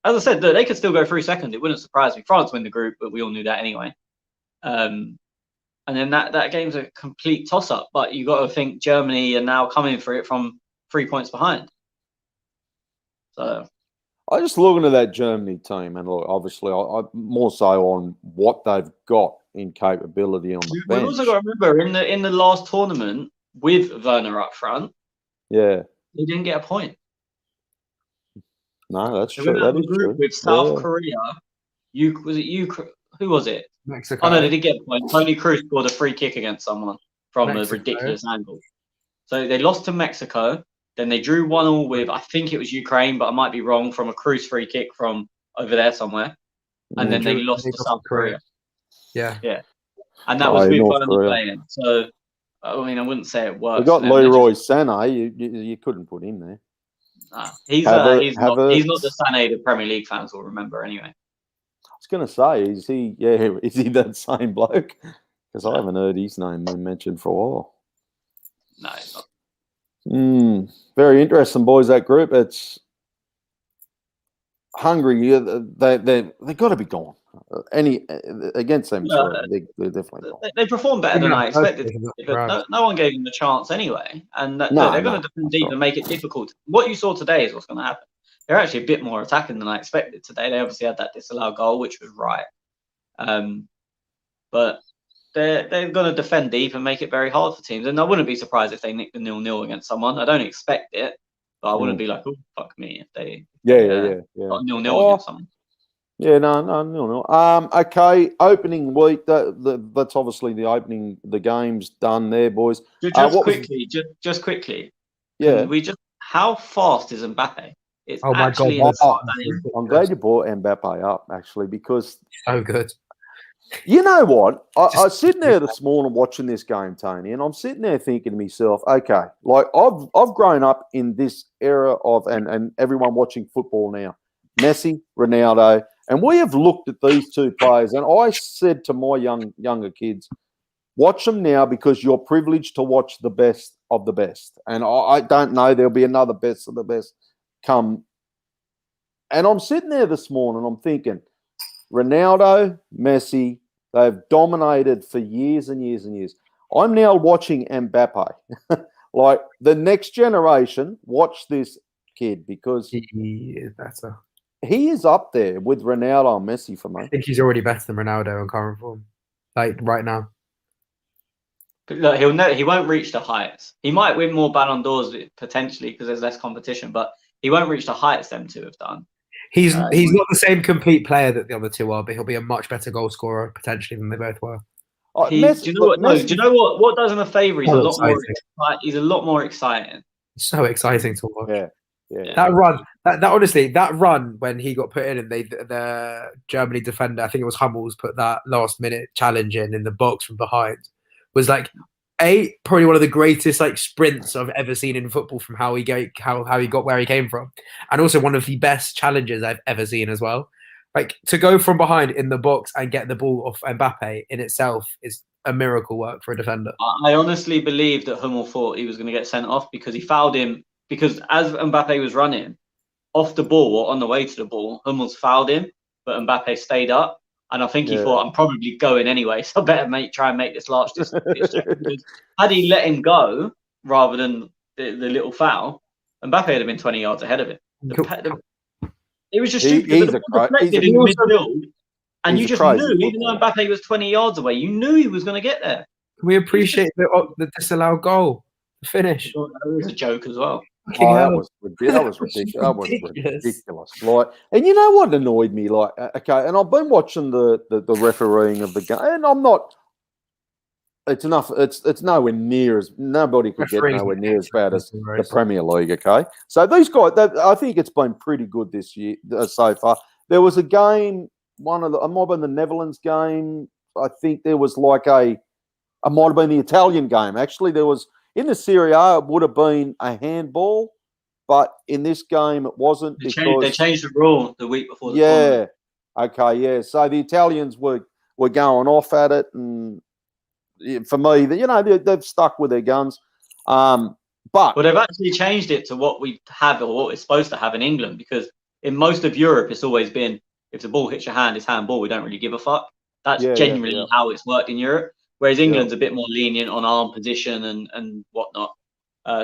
As I said, they could still go through second. It wouldn't surprise me. France win the group, but we all knew that anyway. And then that game's a complete toss-up. But you got to think Germany are now coming for it from 3 points behind. So... I just looking at that Germany team, and look, obviously, I more so on what they've got in capability on the bench. We've also got to remember in the last tournament with Werner up front, he didn't get a point. No, that's true. That is true. With South Korea, who was it? Mexico. Oh no, they did get a point. Toni Kroos scored a free kick against someone from a ridiculous angle. So they lost to Mexico. Then they drew 1-1 with, I think it was Ukraine, but I might be wrong, from a Kroos free kick from over there somewhere. And then they lost to South Korea. Yeah. And that was with Werner playing. So, I mean, I wouldn't say it works. We got Leroy Sané. You couldn't put him there. He's not the Sané the Premier League fans will remember anyway. I was going to say, is he that same bloke? Because I haven't heard his name been mentioned for a while. No, it's not. Very interesting, boys. That group. It's Hungary. They got to be gone. Against them, they're definitely gone. They performed better than I expected, but Right. no one gave them the chance anyway. And they're going to defend deep right. and make it difficult. What you saw today is what's going to happen. They're actually a bit more attacking than I expected today. They obviously had that disallowed goal, which was right. But they're going to defend deep and make it very hard for teams. And I wouldn't be surprised if they nicked the 0-0 against someone. I don't expect it, but I wouldn't be like, oh, fuck me, if they got 0-0 against someone. Yeah, no. Okay, opening week. That's obviously the game's done there, boys. Just quickly. Yeah. How fast is Mbappe? It's my actually God, I'm glad you brought Mbappe up, actually, because so good. you know what? I was sitting there this morning watching this game, Tony, and I'm sitting there thinking to myself, okay, like I've grown up in this era of and everyone watching football now, Messi, Ronaldo, and we have looked at these two players, and I said to my younger kids, watch them now because you're privileged to watch the best of the best. And I don't know, there'll be another best of the best come. And I'm sitting there this morning, I'm thinking, Ronaldo, Messi, they've dominated for years and years and years. I'm now watching Mbappe. Like the next generation, watch this kid because he is better. He is up there with Ronaldo and Messi for me. I think he's already better than Ronaldo in current form, like right now. But look, he won't reach the heights. He might win more Ballon d'Ors potentially because there's less competition, but he won't reach the heights them two have done. He's not the same complete player that the other two are, but he'll be a much better goal scorer potentially than they both were. Do you know what? What does him a favour? He's a lot more exciting. So exciting to watch. Yeah. That run, that honestly, that run when he got put in and the Germany defender, I think it was Hummels, put that last minute challenge in the box from behind, was like probably one of the greatest like sprints I've ever seen in football from how he got where he came from, and also one of the best challenges I've ever seen as well. Like to go from behind in the box and get the ball off Mbappe in itself is a miracle work for a defender. I honestly believe that Hummel thought he was going to get sent off because he fouled him. Because as Mbappe was running off the ball or on the way to the ball, Hummels fouled him, but Mbappe stayed up. And I think he thought, I'm probably going anyway, so I better try and make this last distance. Had he let him go rather than the little foul, Mbappe would have been 20 yards ahead of him. It was just stupid. He's deflected in midfield, and you just knew, even though Mbappe was 20 yards away, you knew he was going to get there. Can we appreciate the disallowed goal, the finish? That was a joke as well. That was ridiculous. That was ridiculous. Like, and you know what annoyed me? Like, okay, and I've been watching the refereeing of the game, and I'm not. It's enough. It's nowhere near as nobody could get nowhere near as bad as the Premier League. Okay, so these guys, I think it's been pretty good this year so far. There was a game, it might have been the Netherlands game. I think there was like it might have been the Italian game. Actually, there was. In the Serie A, it would have been a handball, but in this game, it wasn't. They changed the rule the week before the tournament. Okay, yeah. So the Italians were going off at it, and for me, they've stuck with their guns. But they've actually changed it to what we have or what it's supposed to have in England, because in most of Europe, it's always been if the ball hits your hand, it's handball. We don't really give a fuck. That's genuinely how it's worked in Europe. Whereas England's a bit more lenient on arm position and whatnot.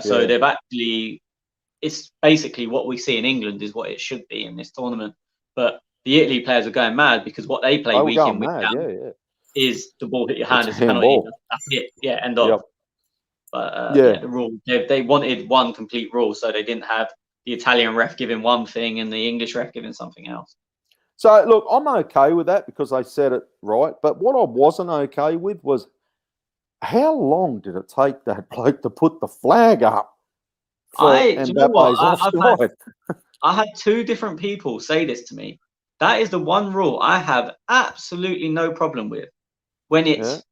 So they've actually, it's basically what we see in England is what it should be in this tournament. But the Italy players are going mad because what they play week in, week out is the ball hit your hand, it's a penalty. That's it. Yeah, end of. Yep. But the rule, they wanted one complete rule, so they didn't have the Italian ref giving one thing and the English ref giving something else. So, look, I'm okay with that because they said it right. But what I wasn't okay with was how long did it take that bloke to put the flag up? I had two different people say this to me. That is the one rule I have absolutely no problem with. When it's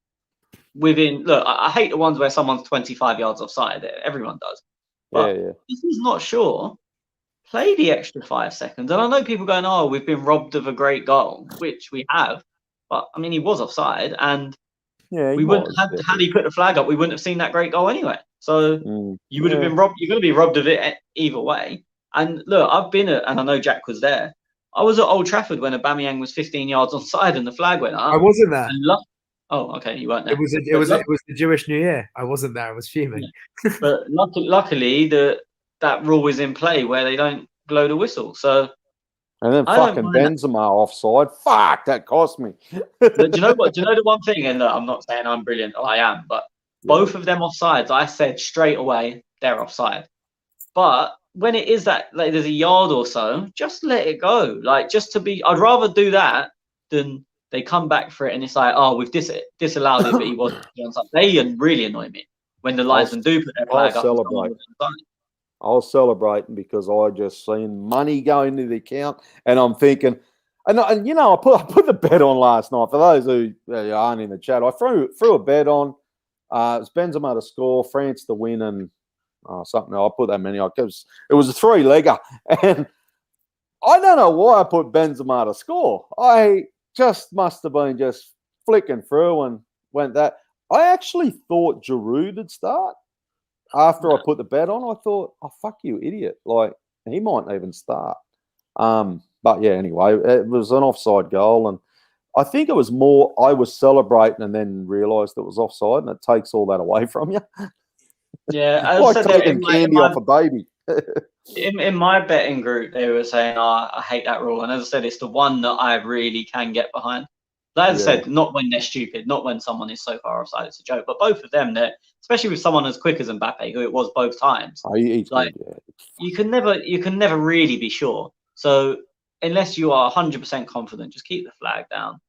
within, look, I hate the ones where someone's 25 yards offside. Everyone does. But if he's not sure, play the extra 5 seconds. And I know people going, oh, we've been robbed of a great goal, which we have. But, I mean, he was offside. And Yeah, we wouldn't have had he put the flag up. We wouldn't have seen that great goal anyway. So you would have been robbed. You're going to be robbed of it either way. And look, I've been at, and I know Jack was there. I was at Old Trafford when Aubameyang was 15 yards onside and the flag went up. I wasn't there. Oh, okay, you weren't there. It was the Jewish New Year. I wasn't there. I was fuming. Yeah. But luckily, that rule is in play where they don't blow the whistle. So. And then fucking Benzema offside. Fuck, that cost me. Do you know what? Do you know the one thing? And I'm not saying I'm brilliant. I am, but both of them offsides, I said straight away they're offside. But when it is that like there's a yard or so, just let it go. Like just to be, I'd rather do that than they come back for it and it's like, oh, we've disallowed it, but he wasn't. They really annoy me when the linesmen do put their flag up. I was celebrating because I just seen money go into the account, and I'm thinking, and you know, I put the bet on last night. For those who aren't in the chat, I threw a bet on. It was Benzema to score, France to win, and something. I put that many. It was a 3-legger, and I don't know why I put Benzema to score. I just must have been just flicking through and went that. I actually thought Giroud would start. After I put the bet on, I thought, oh, fuck you, idiot. Like, he might not even start. But, yeah, anyway, it was an offside goal. And I think it was more I was celebrating and then realised it was offside, and it takes all that away from you. Yeah. I like taking candy off a baby. in my betting group, they were saying, oh, I hate that rule. And as I said, it's the one that I really can get behind. As I said, not when they're stupid, not when someone is so far offside, it's a joke. But both of them, especially with someone as quick as Mbappe, who it was both times, you can never really be sure. So unless you are 100% confident, just keep the flag down.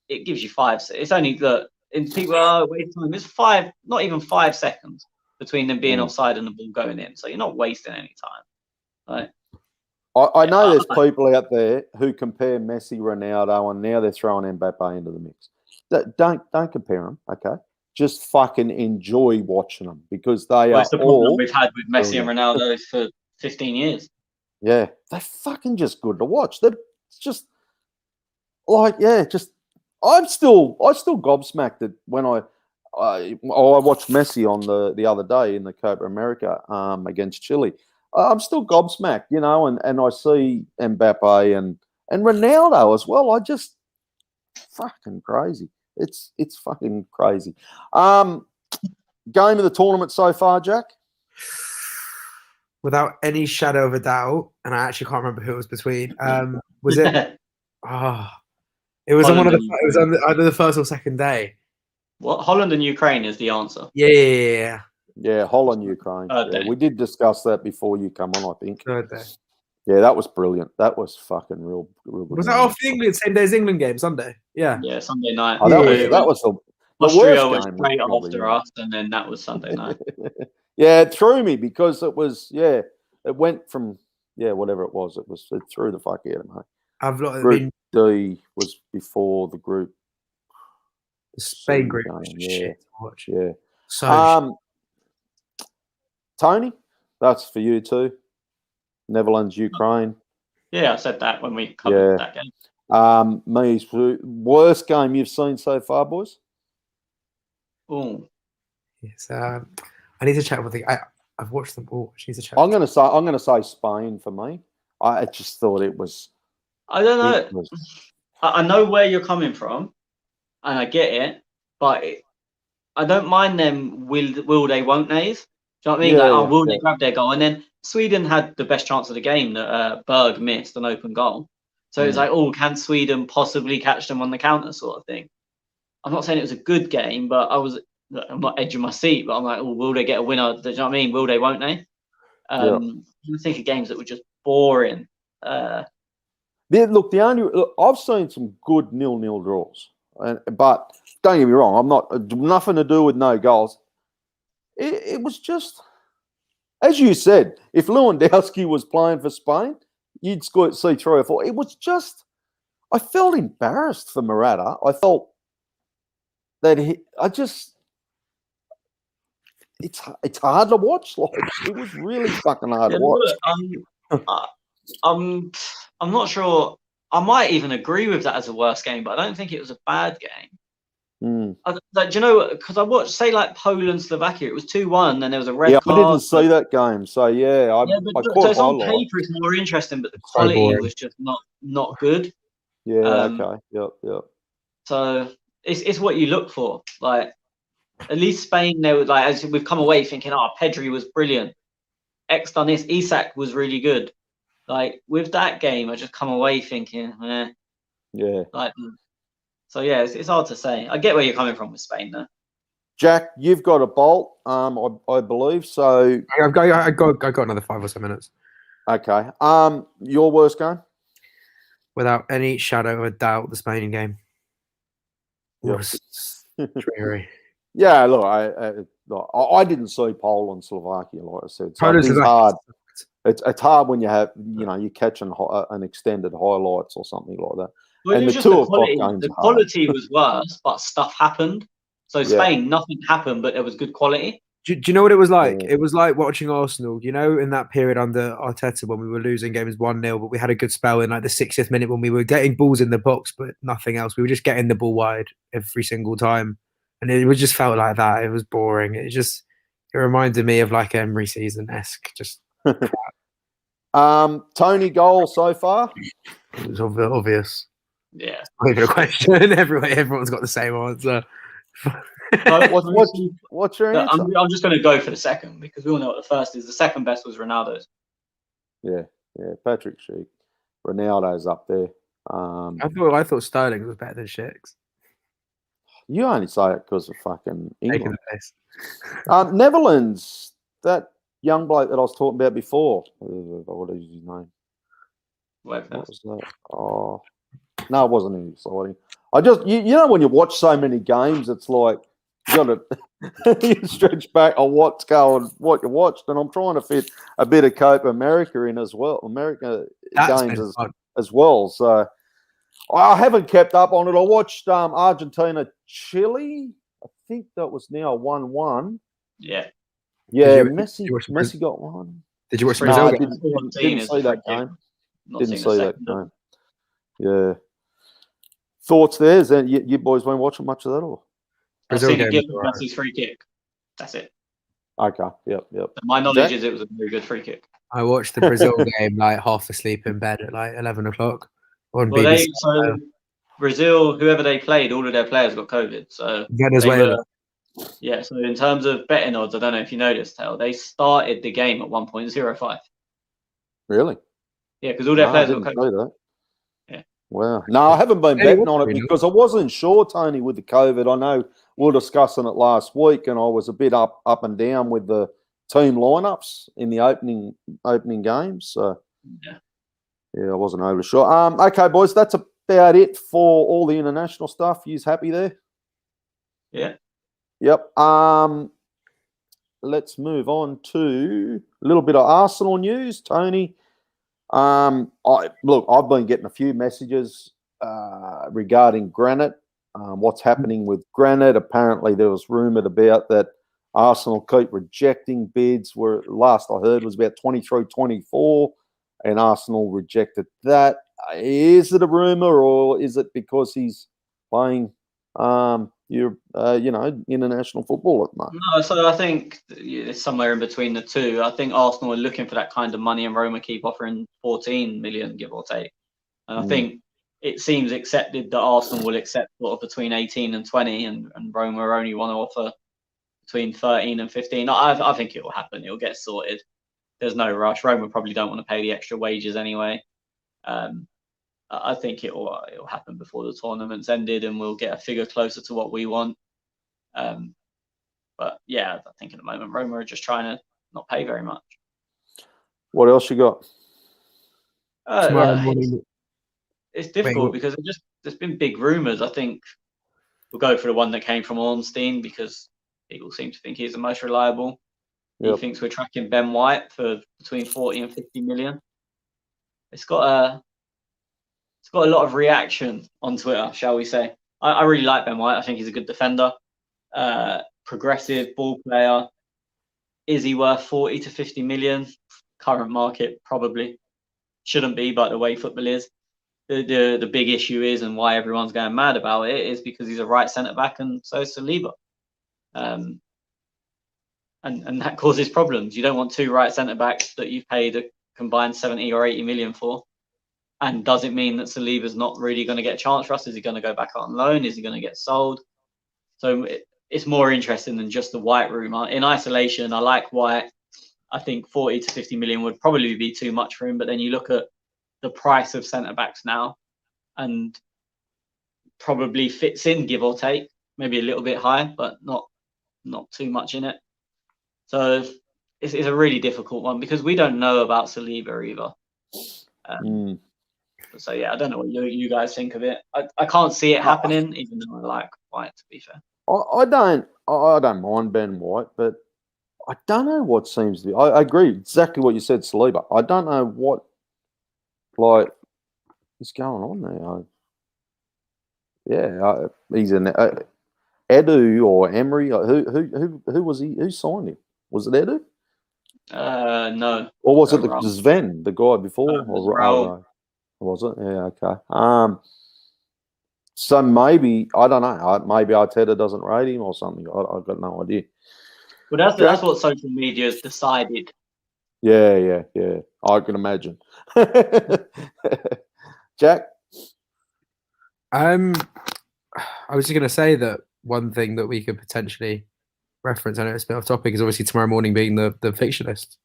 It gives you 5. It's only that people are wasting time. It's 5, not even 5 seconds between them being offside and the ball going in. So you're not wasting any time. Right? I know there's people out there who compare Messi, Ronaldo, and now they're throwing Mbappe into the mix. Don't compare them, okay? Just fucking enjoy watching them because they are it's the problem we've had with Messi and Ronaldo for 15 years. Yeah, they're fucking just good to watch. They're just like, I still gobsmacked it when I watched Messi on the other day in the Copa America against Chile. I'm still gobsmacked, you know, and I see Mbappe and Ronaldo as well. I just fucking crazy. It's fucking crazy. Game of the tournament so far, Jack? Without any shadow of a doubt, and I actually can't remember who it was between. Was it? It was Holland on either the first or second day. Well, Holland and Ukraine is the answer. Yeah. Yeah, Holland, Ukraine. Yeah, we did discuss that before you come on, I think. Third day. Yeah, that was brilliant. That was fucking real good. Was that off the England same day as England game, Sunday? Yeah. Yeah, Sunday night. Oh, that was the Austria worst was game straight after us, and then that was Sunday night. Yeah, it threw me because it was it went from whatever it was. It threw the fuck out of me. Group D was before the group. The Spain group. Yeah. Yeah. So Tony, that's for you too. Netherlands, Ukraine. Yeah, I said that when we covered that game. Me, worst game you've seen so far, boys? Oh. Yes. I need to check with I've watched them all. I need to check. I'm gonna say Spain for me. I just thought it was. I don't know. I know where you're coming from, and I get it, but I don't mind them. Will they? Won't they? Do you know what I mean? Yeah, will they grab their goal? And then Sweden had the best chance of the game that Berg missed an open goal. So it's like, can Sweden possibly catch them on the counter sort of thing? I'm not saying it was a good game, but I'm not edging my seat, but I'm like, will they get a winner? Do you know what I mean? Will they, won't they? I think of games that were just boring. I've seen some good 0-0 draws. But don't get me wrong, I'm not nothing to do with no goals. It was just, as you said, if Lewandowski was playing for Spain, you'd see 3 or 4. It was just, I felt embarrassed for Morata. I felt that it's hard to watch. Like, it was really fucking hard to watch. I'm not sure. I might even agree with that as a worst game, but I don't think it was a bad game. Like, do you know? Because I watched, say, like Poland, Slovakia. It was 2-1, and there was a red Yeah, card. I didn't see that game. So yeah, I But so caught it's on highlights. paper, it's more interesting, but the So quality boring. was just not good. Yeah. Okay. Yep. So it's what you look for. Like, at least Spain, they were like, as we've come away thinking, Pedri was brilliant. X done this. Isak was really good. Like, with that game, I just come away thinking, Yeah. like. So yeah, it's hard to say. I get where you're coming from with Spain, though. Jack, you've got a bolt, I believe. So I got another 5 or so minutes okay. Your worst game? without any shadow of a doubt. The Spain game Yep. was dreary. Yeah, look, I didn't see Poland, Slovakia, like I said. So Poland, it's Slovakia hard. sucked. It's hard when you have, you're catching an extended highlights or something like that. Well, And it was the just 2 the o'clock quality. games The are hard. quality was worse, but stuff happened. So Spain, nothing happened, but there was good quality. Do you know what it was like? Yeah. It was like watching Arsenal, in that period under Arteta when we were losing games 1-0, but we had a good spell in like the 60th minute when we were getting balls in the box, but nothing else. We were just getting the ball wide every single time. And it was just felt like that. It was boring. It reminded me of like Emery season-esque. Just Tony goal so far? it was obvious. Yeah. Not even a question. Everyone's got the same answer. What's your answer? I'm just going to go for the second because we all know what the first is. The second best was Ronaldo's. Yeah, Patrick Schick. Ronaldo's up there. I thought Sterling was better than Shakes. You only say it because of fucking Taking England. the piss. Netherlands, that young bloke that I was talking about before. What is his name? What was that? Oh, no, it wasn't exciting. I just, you know, when you watch so many games, it's like you got to you stretch back on what you watched, and I'm trying to fit a bit of Copa America in as well. Games as well. So I haven't kept up on it. I watched Argentina, Chile. I think that was now 1-1. Yeah. Yeah, Messi got one. Did you watch the No, Brazil I game? didn't see that game. Didn't see that game. Yeah. Thoughts there? Is that you boys weren't watching much of that, or? I've seen it give Messi's free kick. That's it. Okay. Yep. My knowledge is it was a very good free kick. I watched the Brazil game like half asleep in bed at like 11 o'clock on BBC. So Brazil, whoever they played, all of their players got COVID. So Venezuela. So in terms of betting odds, I don't know if you noticed, they started the game at 1.05. Really? Yeah, because all their players got COVID. Yeah. Wow. No, I haven't been betting on it because I wasn't sure, Tony, with the COVID. I know we were discussing it last week, and I was a bit up and down with the team lineups in the opening games. So yeah, I wasn't overly sure. Okay, boys, that's about it for all the international stuff. You's happy there? Yeah. Yep. Let's move on to a little bit of Arsenal news, Tony. I've been getting a few messages regarding Granit. What's happening with Granit? Apparently, there was rumoured about that Arsenal keep rejecting bids. Where last I heard was about 23-24, and Arsenal rejected that. Is it a rumour, or is it because he's playing international football at the moment? No, so I think it's somewhere in between the two. I think Arsenal are looking for that kind of money, and Roma keep offering 14 million, give or take. And I think it seems accepted that Arsenal will accept sort of between 18 and 20, and Roma only want to offer between 13 and 15. I think it will happen. It will get sorted. There's no rush. Roma probably don't want to pay the extra wages anyway. I think it will happen before the tournament's ended, and we'll get a figure closer to what we want. But yeah, I think at the moment Roma are just trying to not pay very much. What else you got? It's difficult because there's been big rumours. I think we'll go for the one that came from Ornstein because people seem to think he's the most reliable. He thinks we're tracking Ben White for between 40 and 50 million. It's got a lot of reaction on Twitter, shall we say. I really like Ben White. I think he's a good defender, progressive ball player. Is he worth 40 to 50 million? Current market, probably. Shouldn't be, but the way football is. the big issue is, and why everyone's going mad about it, is because he's a right centre back, and so is Saliba. And that causes problems. You don't want two right centre backs that you've paid a combined 70 or 80 million for. And does it mean that Saliba's not really going to get a chance for us? Is he going to go back on loan? Is he going to get sold? So it's more interesting than just the White room. In isolation, I like White. I think 40 to 50 million would probably be too much for him. But then you look at the price of centre backs now, and probably fits in, give or take, maybe a little bit high, but not too much in it. So it's a really difficult one because we don't know about Saliba either. So yeah, I don't know what you guys think of it. I can't see it happening, even though I like White, to be fair. I don't mind Ben White, but I don't know what seems to be. I agree exactly what you said, Saliba. I don't know what is going on there. He's an Edu or Emery. Who was he? Who signed him? Was it Edu? No. Or was it the Sven, the guy before? Was it? Yeah, okay. So maybe, I don't know. Maybe Arteta doesn't rate him or something. I've got no idea. Well, that's what social media has decided. Yeah. I can imagine. Jack? I was just going to say that one thing that we could potentially reference, I know it's a bit off topic, is obviously tomorrow morning being the fixture list.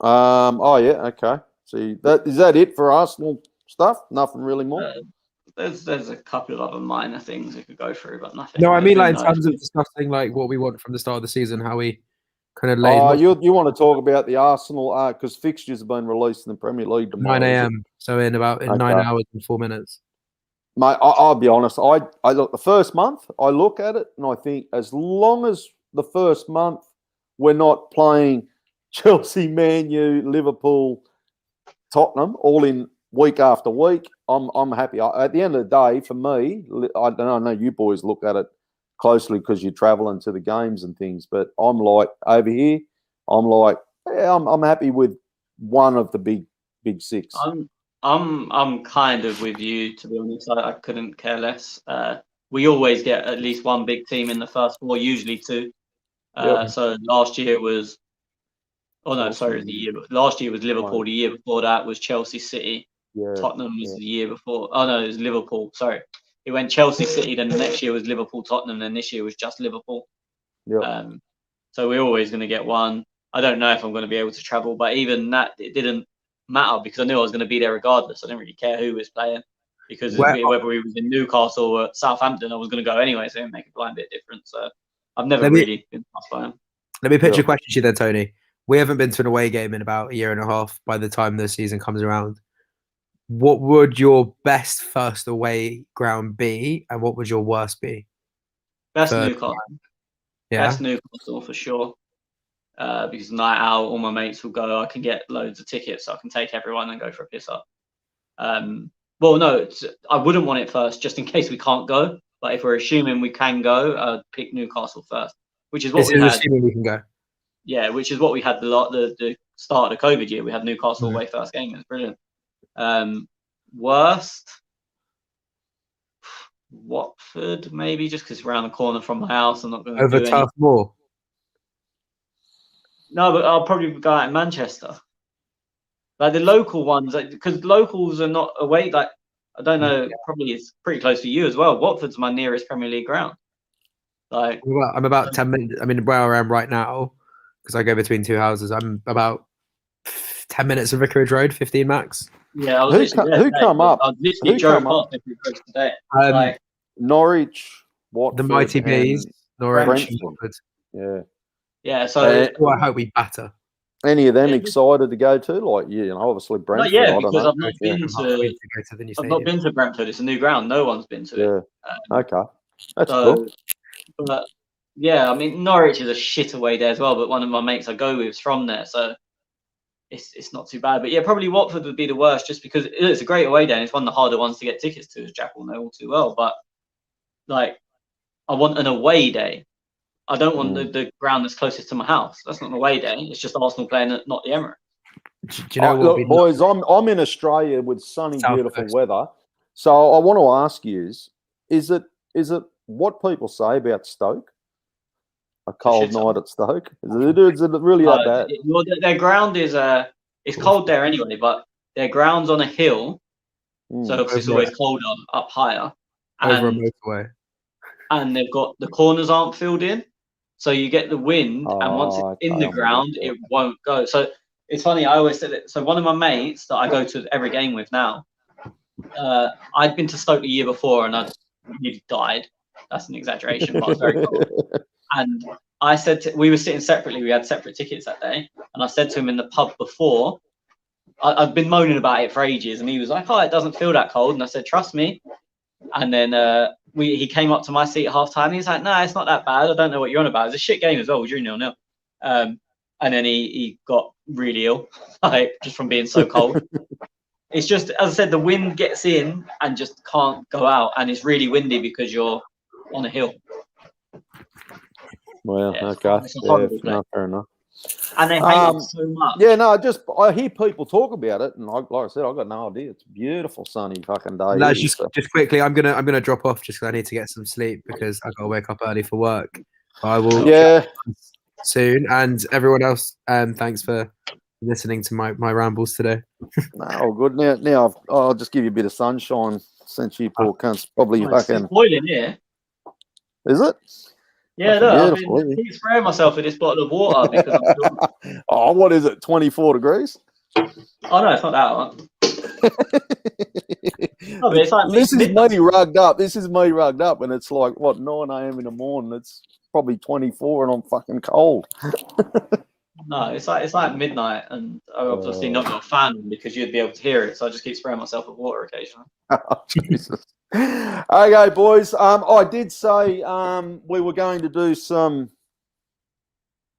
Oh, yeah, okay. See, is that it for Arsenal stuff? Nothing really more? There's a couple of other minor things we could go through, but nothing. No, I mean, like, in terms of discussing like what we want from the start of the season, how we kind of laid. You want to talk about the Arsenal because fixtures have been released in the Premier League tomorrow. 9 a.m. So in 9 hours and 4 minutes. Mate, I'll be honest. I look the first month. I look at it and I think as long as the first month we're not playing Chelsea, Man U, Liverpool, Tottenham all in week after week, I'm happy. At the end of the day, for me, I know you boys look at it closely because you're traveling to the games and things, but I'm like over here, I'm happy with one of the big six. I'm kind of with you, to be honest. I couldn't care less. We always get at least one big team in the first four, usually two. So last year was. Oh no, sorry, last year was Liverpool. The year before that was Chelsea, City. Yeah, Tottenham was the year before. Oh no, it was Liverpool. Sorry, it went Chelsea, City. Then the next year was Liverpool, Tottenham. Then this year was just Liverpool. Yeah. So we're always going to get one. I don't know if I'm going to be able to travel, but even that, it didn't matter because I knew I was going to be there regardless. I didn't really care who was playing because whether we was in Newcastle or Southampton, I was going to go anyway. So it didn't make a blind bit difference. So I've never really been fussed by them. Let me pitch a question to you then, Tony. We haven't been to an away game in about a year and a half by the time the season comes around. What would your best first away ground be, and what would your worst be? Best Newcastle. Yeah. Best Newcastle for sure. Because night out, all my mates will go. I can get loads of tickets, so I can take everyone and go for a piss up. Well, no, I wouldn't want it first, just in case we can't go. But if we're assuming we can go, I'd pick Newcastle first, which is what we had. Assuming we can go. Yeah, which is what we had the start of the COVID year. We had Newcastle away first game. It was brilliant. Worst, Watford maybe, just because it's around the corner from my house. I'm not going to over Turf Moor. No, but I'll probably go out in Manchester. Like the local ones, because locals are not away. Like I don't know, probably it's pretty close to you as well. Watford's my nearest Premier League ground. Like I'm about 10 minutes. I mean, where I am right now, because I go between two houses, I'm about 10 minutes of Vicarage Road, 15 max. Yeah, I was who come up? I literally drove past Vicarage Road today. Norwich, Watford, the Mighty Bees, Norwich, Watford. Yeah. So I hope we batter. Any of them excited to go to? Like, obviously Brentford. Because I've not been to Brentford. It's a new ground. No one's been to it. Okay, that's cool. But yeah, I mean Norwich is a shit away there as well. But one of my mates I go with is from there, so it's not too bad. But yeah, probably Watford would be the worst, just because it's a great away day and it's one of the harder ones to get tickets to, as Jack will know all too well. But like, I want an away day. I don't want the ground that's closest to my house. That's not an away day. It's just Arsenal playing at not the Emirates. Do you know what? Look, boys, I'm in Australia with sunny, South beautiful Coast. weather. So I want to ask you: is it what people say about Stoke? A cold shithole. night at Stoke? Is it really that bad? Well, their ground is it's cold there anyway, but their ground's on a hill, so obviously it's Over always colder up higher. over a And motorway. and they've got the corners aren't filled in, so you get the wind, and once it's in okay, the I'm with ground, you. it won't go. So it's funny. I always said it. So one of my mates that I go to every game with now, I'd been to Stoke the year before, and I nearly died. That's an exaggeration, but I was very cold. And I said we were sitting separately. We had separate tickets that day, and I said to him in the pub before, I've been moaning about it for ages, and he was like, "Oh, it doesn't feel that cold." And I said, "Trust me." And then he came up to my seat at half time. He's like, "No, it's not that bad. I don't know what you're on about. It's a shit game as well. We're 0-0." And then he got really ill, like just from being so cold. It's just, as I said, the wind gets in and just can't go out, and it's really windy because you're on a hill. Well, Yeah, okay, it's a horrible no, fair enough. And they hate it so much. Yeah, no, I hear people talk about it, and like I said, I got no idea. It's a beautiful sunny fucking day. Lads, here, just quickly, I'm gonna drop off just because I need to get some sleep because I gotta wake up early for work. I will soon, and everyone else, thanks for listening to my rambles today. No, good. Now I'll just give you a bit of sunshine since you poor cunts probably It's fucking. boiling here. Is it? Yeah, Fucking look, I've been spraying myself with this bottle of water because I'm Oh, what is it? 24 degrees? Oh no, it's not that one. Oh, but it's like This is midnight. me rugged up. This is me rugged up, and it's like what 9 a.m. in the morning. It's probably 24, and I'm fucking cold. No, it's like midnight, and I've obviously not got a fan on because you'd be able to hear it. So I just keep spraying myself with water occasionally. Oh, Jesus. Okay, boys. I did say we were going to do some.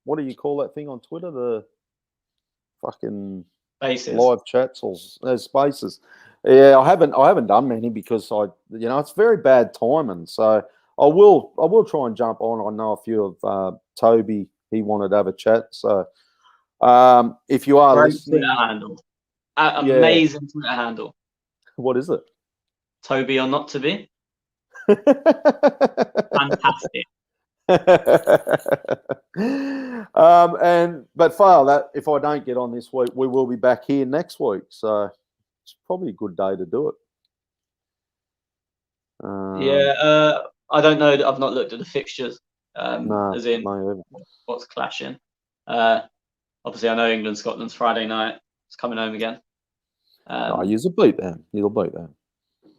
What do you call that thing on Twitter? The fucking Bases. live chats or spaces. Yeah, I haven't done many because it's very bad timing. So I will try and jump on. I know a few of Toby. He wanted to have a chat. So if you are Great listening, Twitter handle. Amazing Twitter handle. what is it? Toby or not to be? Fantastic. But fail that if I don't get on this week, we will be back here next week. So it's probably a good day to do it. I don't know. I've not looked at the fixtures. No, as in what's clashing. Obviously, I know England, Scotland's Friday night. It's coming home again. You'll beat them. You'll beat them.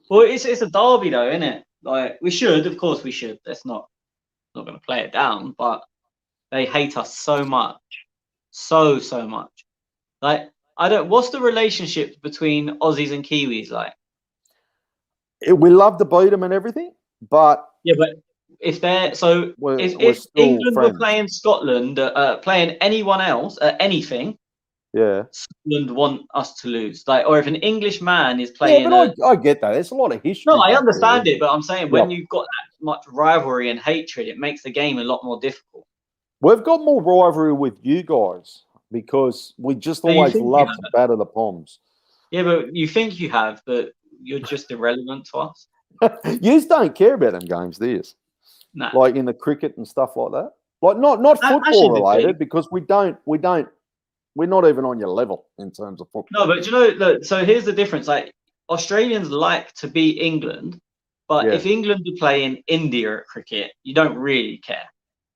Well, it's a derby though, isn't it? Like we should, of course, we should. That's not going to play it down, but they hate us so much, so much. Like what's the relationship between Aussies and Kiwis like? We love to beat them and everything, but yeah, but if they're so, if England were playing Scotland, playing anyone else at anything, yeah, Scotland want us to lose. Like, or if an English man is playing, yeah, but I get that. There's a lot of history. No, I understand it, but I'm saying when you've got that much rivalry and hatred, it makes the game a lot more difficult. We've got more rivalry with you guys because we just always love to batter the Poms. Yeah, but you think you have, but you're just irrelevant to us. You don't care about them games, do you? Nah. Like in the cricket and stuff like that. Like not football related because we're not even on your level in terms of football. No, but look, so here's the difference. Like Australians like to beat England, but if England are playing India at cricket, you don't really care.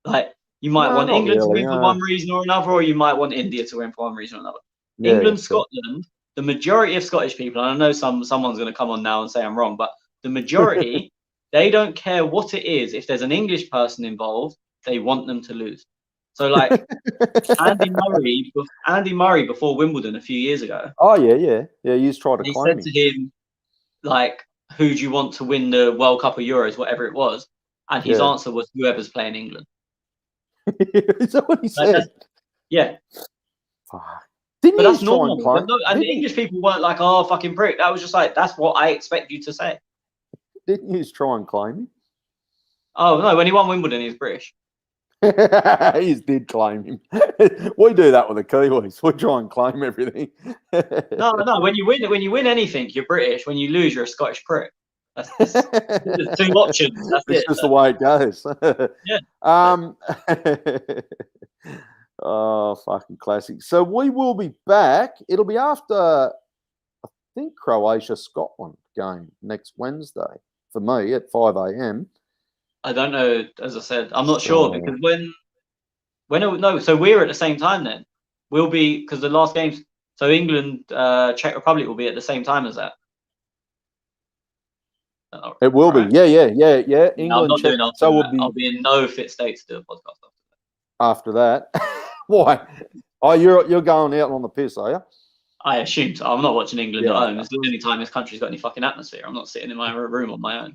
Like you might want England to win for one reason or another, or you might want India to win for one reason or another. Yeah, England, Scotland, the majority of Scottish people, and I know someone's going to come on now and say I'm wrong, but the majority, they don't care what it is. If there's an English person involved, they want them to lose. So like Andy Murray before Wimbledon a few years ago. Oh yeah. He tried to claim. He said to him, like, who do you want to win the World Cup or Euros, whatever it was? And his answer was whoever's playing England. Is that what he said? Yeah. Didn't but that's normal. And the English people weren't like, oh, fucking prick. That was just like, that's what I expect you to say. Didn't you try and claim him? Oh, no. When he won Wimbledon, he was British. He did claim him. We do that with the Kiwis. We try and claim everything. No. When you win anything, you're British. When you lose, you're a Scottish prick. There's two options. That's It's it. just the way it goes. Yeah. Oh, fucking classic. So we will be back. It'll be after, I think, Croatia-Scotland game next Wednesday for me at 5 a.m. I don't know. As I said, I'm not sure because so we're at the same time then. We'll be because the last games. So England, Czech Republic will be at the same time as that. It will be. Yeah. England. No, I'm not Czech, doing after so that. we'll be I'll be in no fit state to do a podcast after that. Why? Oh, you're going out on the piss, are you? I assume so. I'm not watching England Yeah. at home. It's the only time this country's got any fucking atmosphere. I'm not sitting in my room on my own.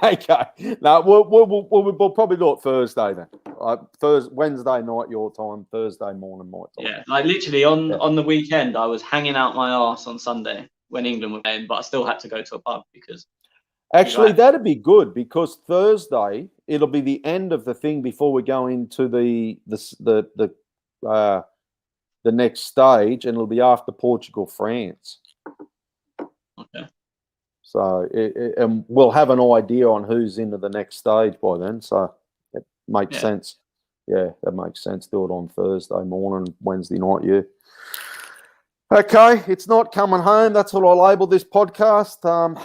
Okay. No, we'll probably do it Thursday then. Wednesday night your time, Thursday morning my time. Yeah, like literally on the weekend, I was hanging out my arse on Sunday when England were playing, but I still had to go to a pub because. Actually, that'd be good because Thursday it'll be the end of the thing before we go into the next stage, and it'll be after Portugal, France. Okay. So and we'll have an idea on who's into the next stage by then. So it makes sense. Yeah, that makes sense. Do it on Thursday morning, Wednesday night. Yeah. Okay, it's not coming home. That's what I label this podcast.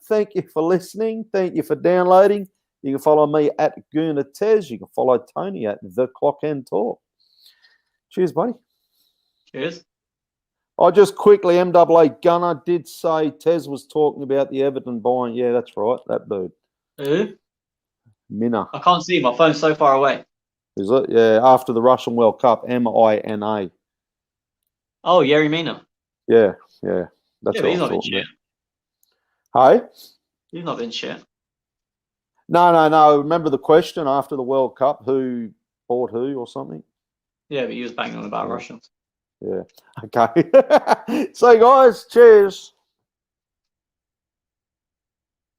Thank you for listening. Thank you for downloading. You can follow me at Gooner Tez. You can follow Tony at The Clock End Talk. Cheers, buddy. Cheers. I just quickly, MAA Gunner did say Tez was talking about the Everton buying. Yeah, that's right. That dude. Who? Minna. I can't see. My phone's so far away. Is it? Yeah, after the Russian World Cup, Mina. Oh, Yerry Mina. Yeah. That's Yeah, what but he's I not been thought. shit. Hey? He's not been shit. No. Remember the question after the World Cup, who bought who or something? Yeah, but he was banging on about Russians. Yeah. Okay. So, guys, cheers.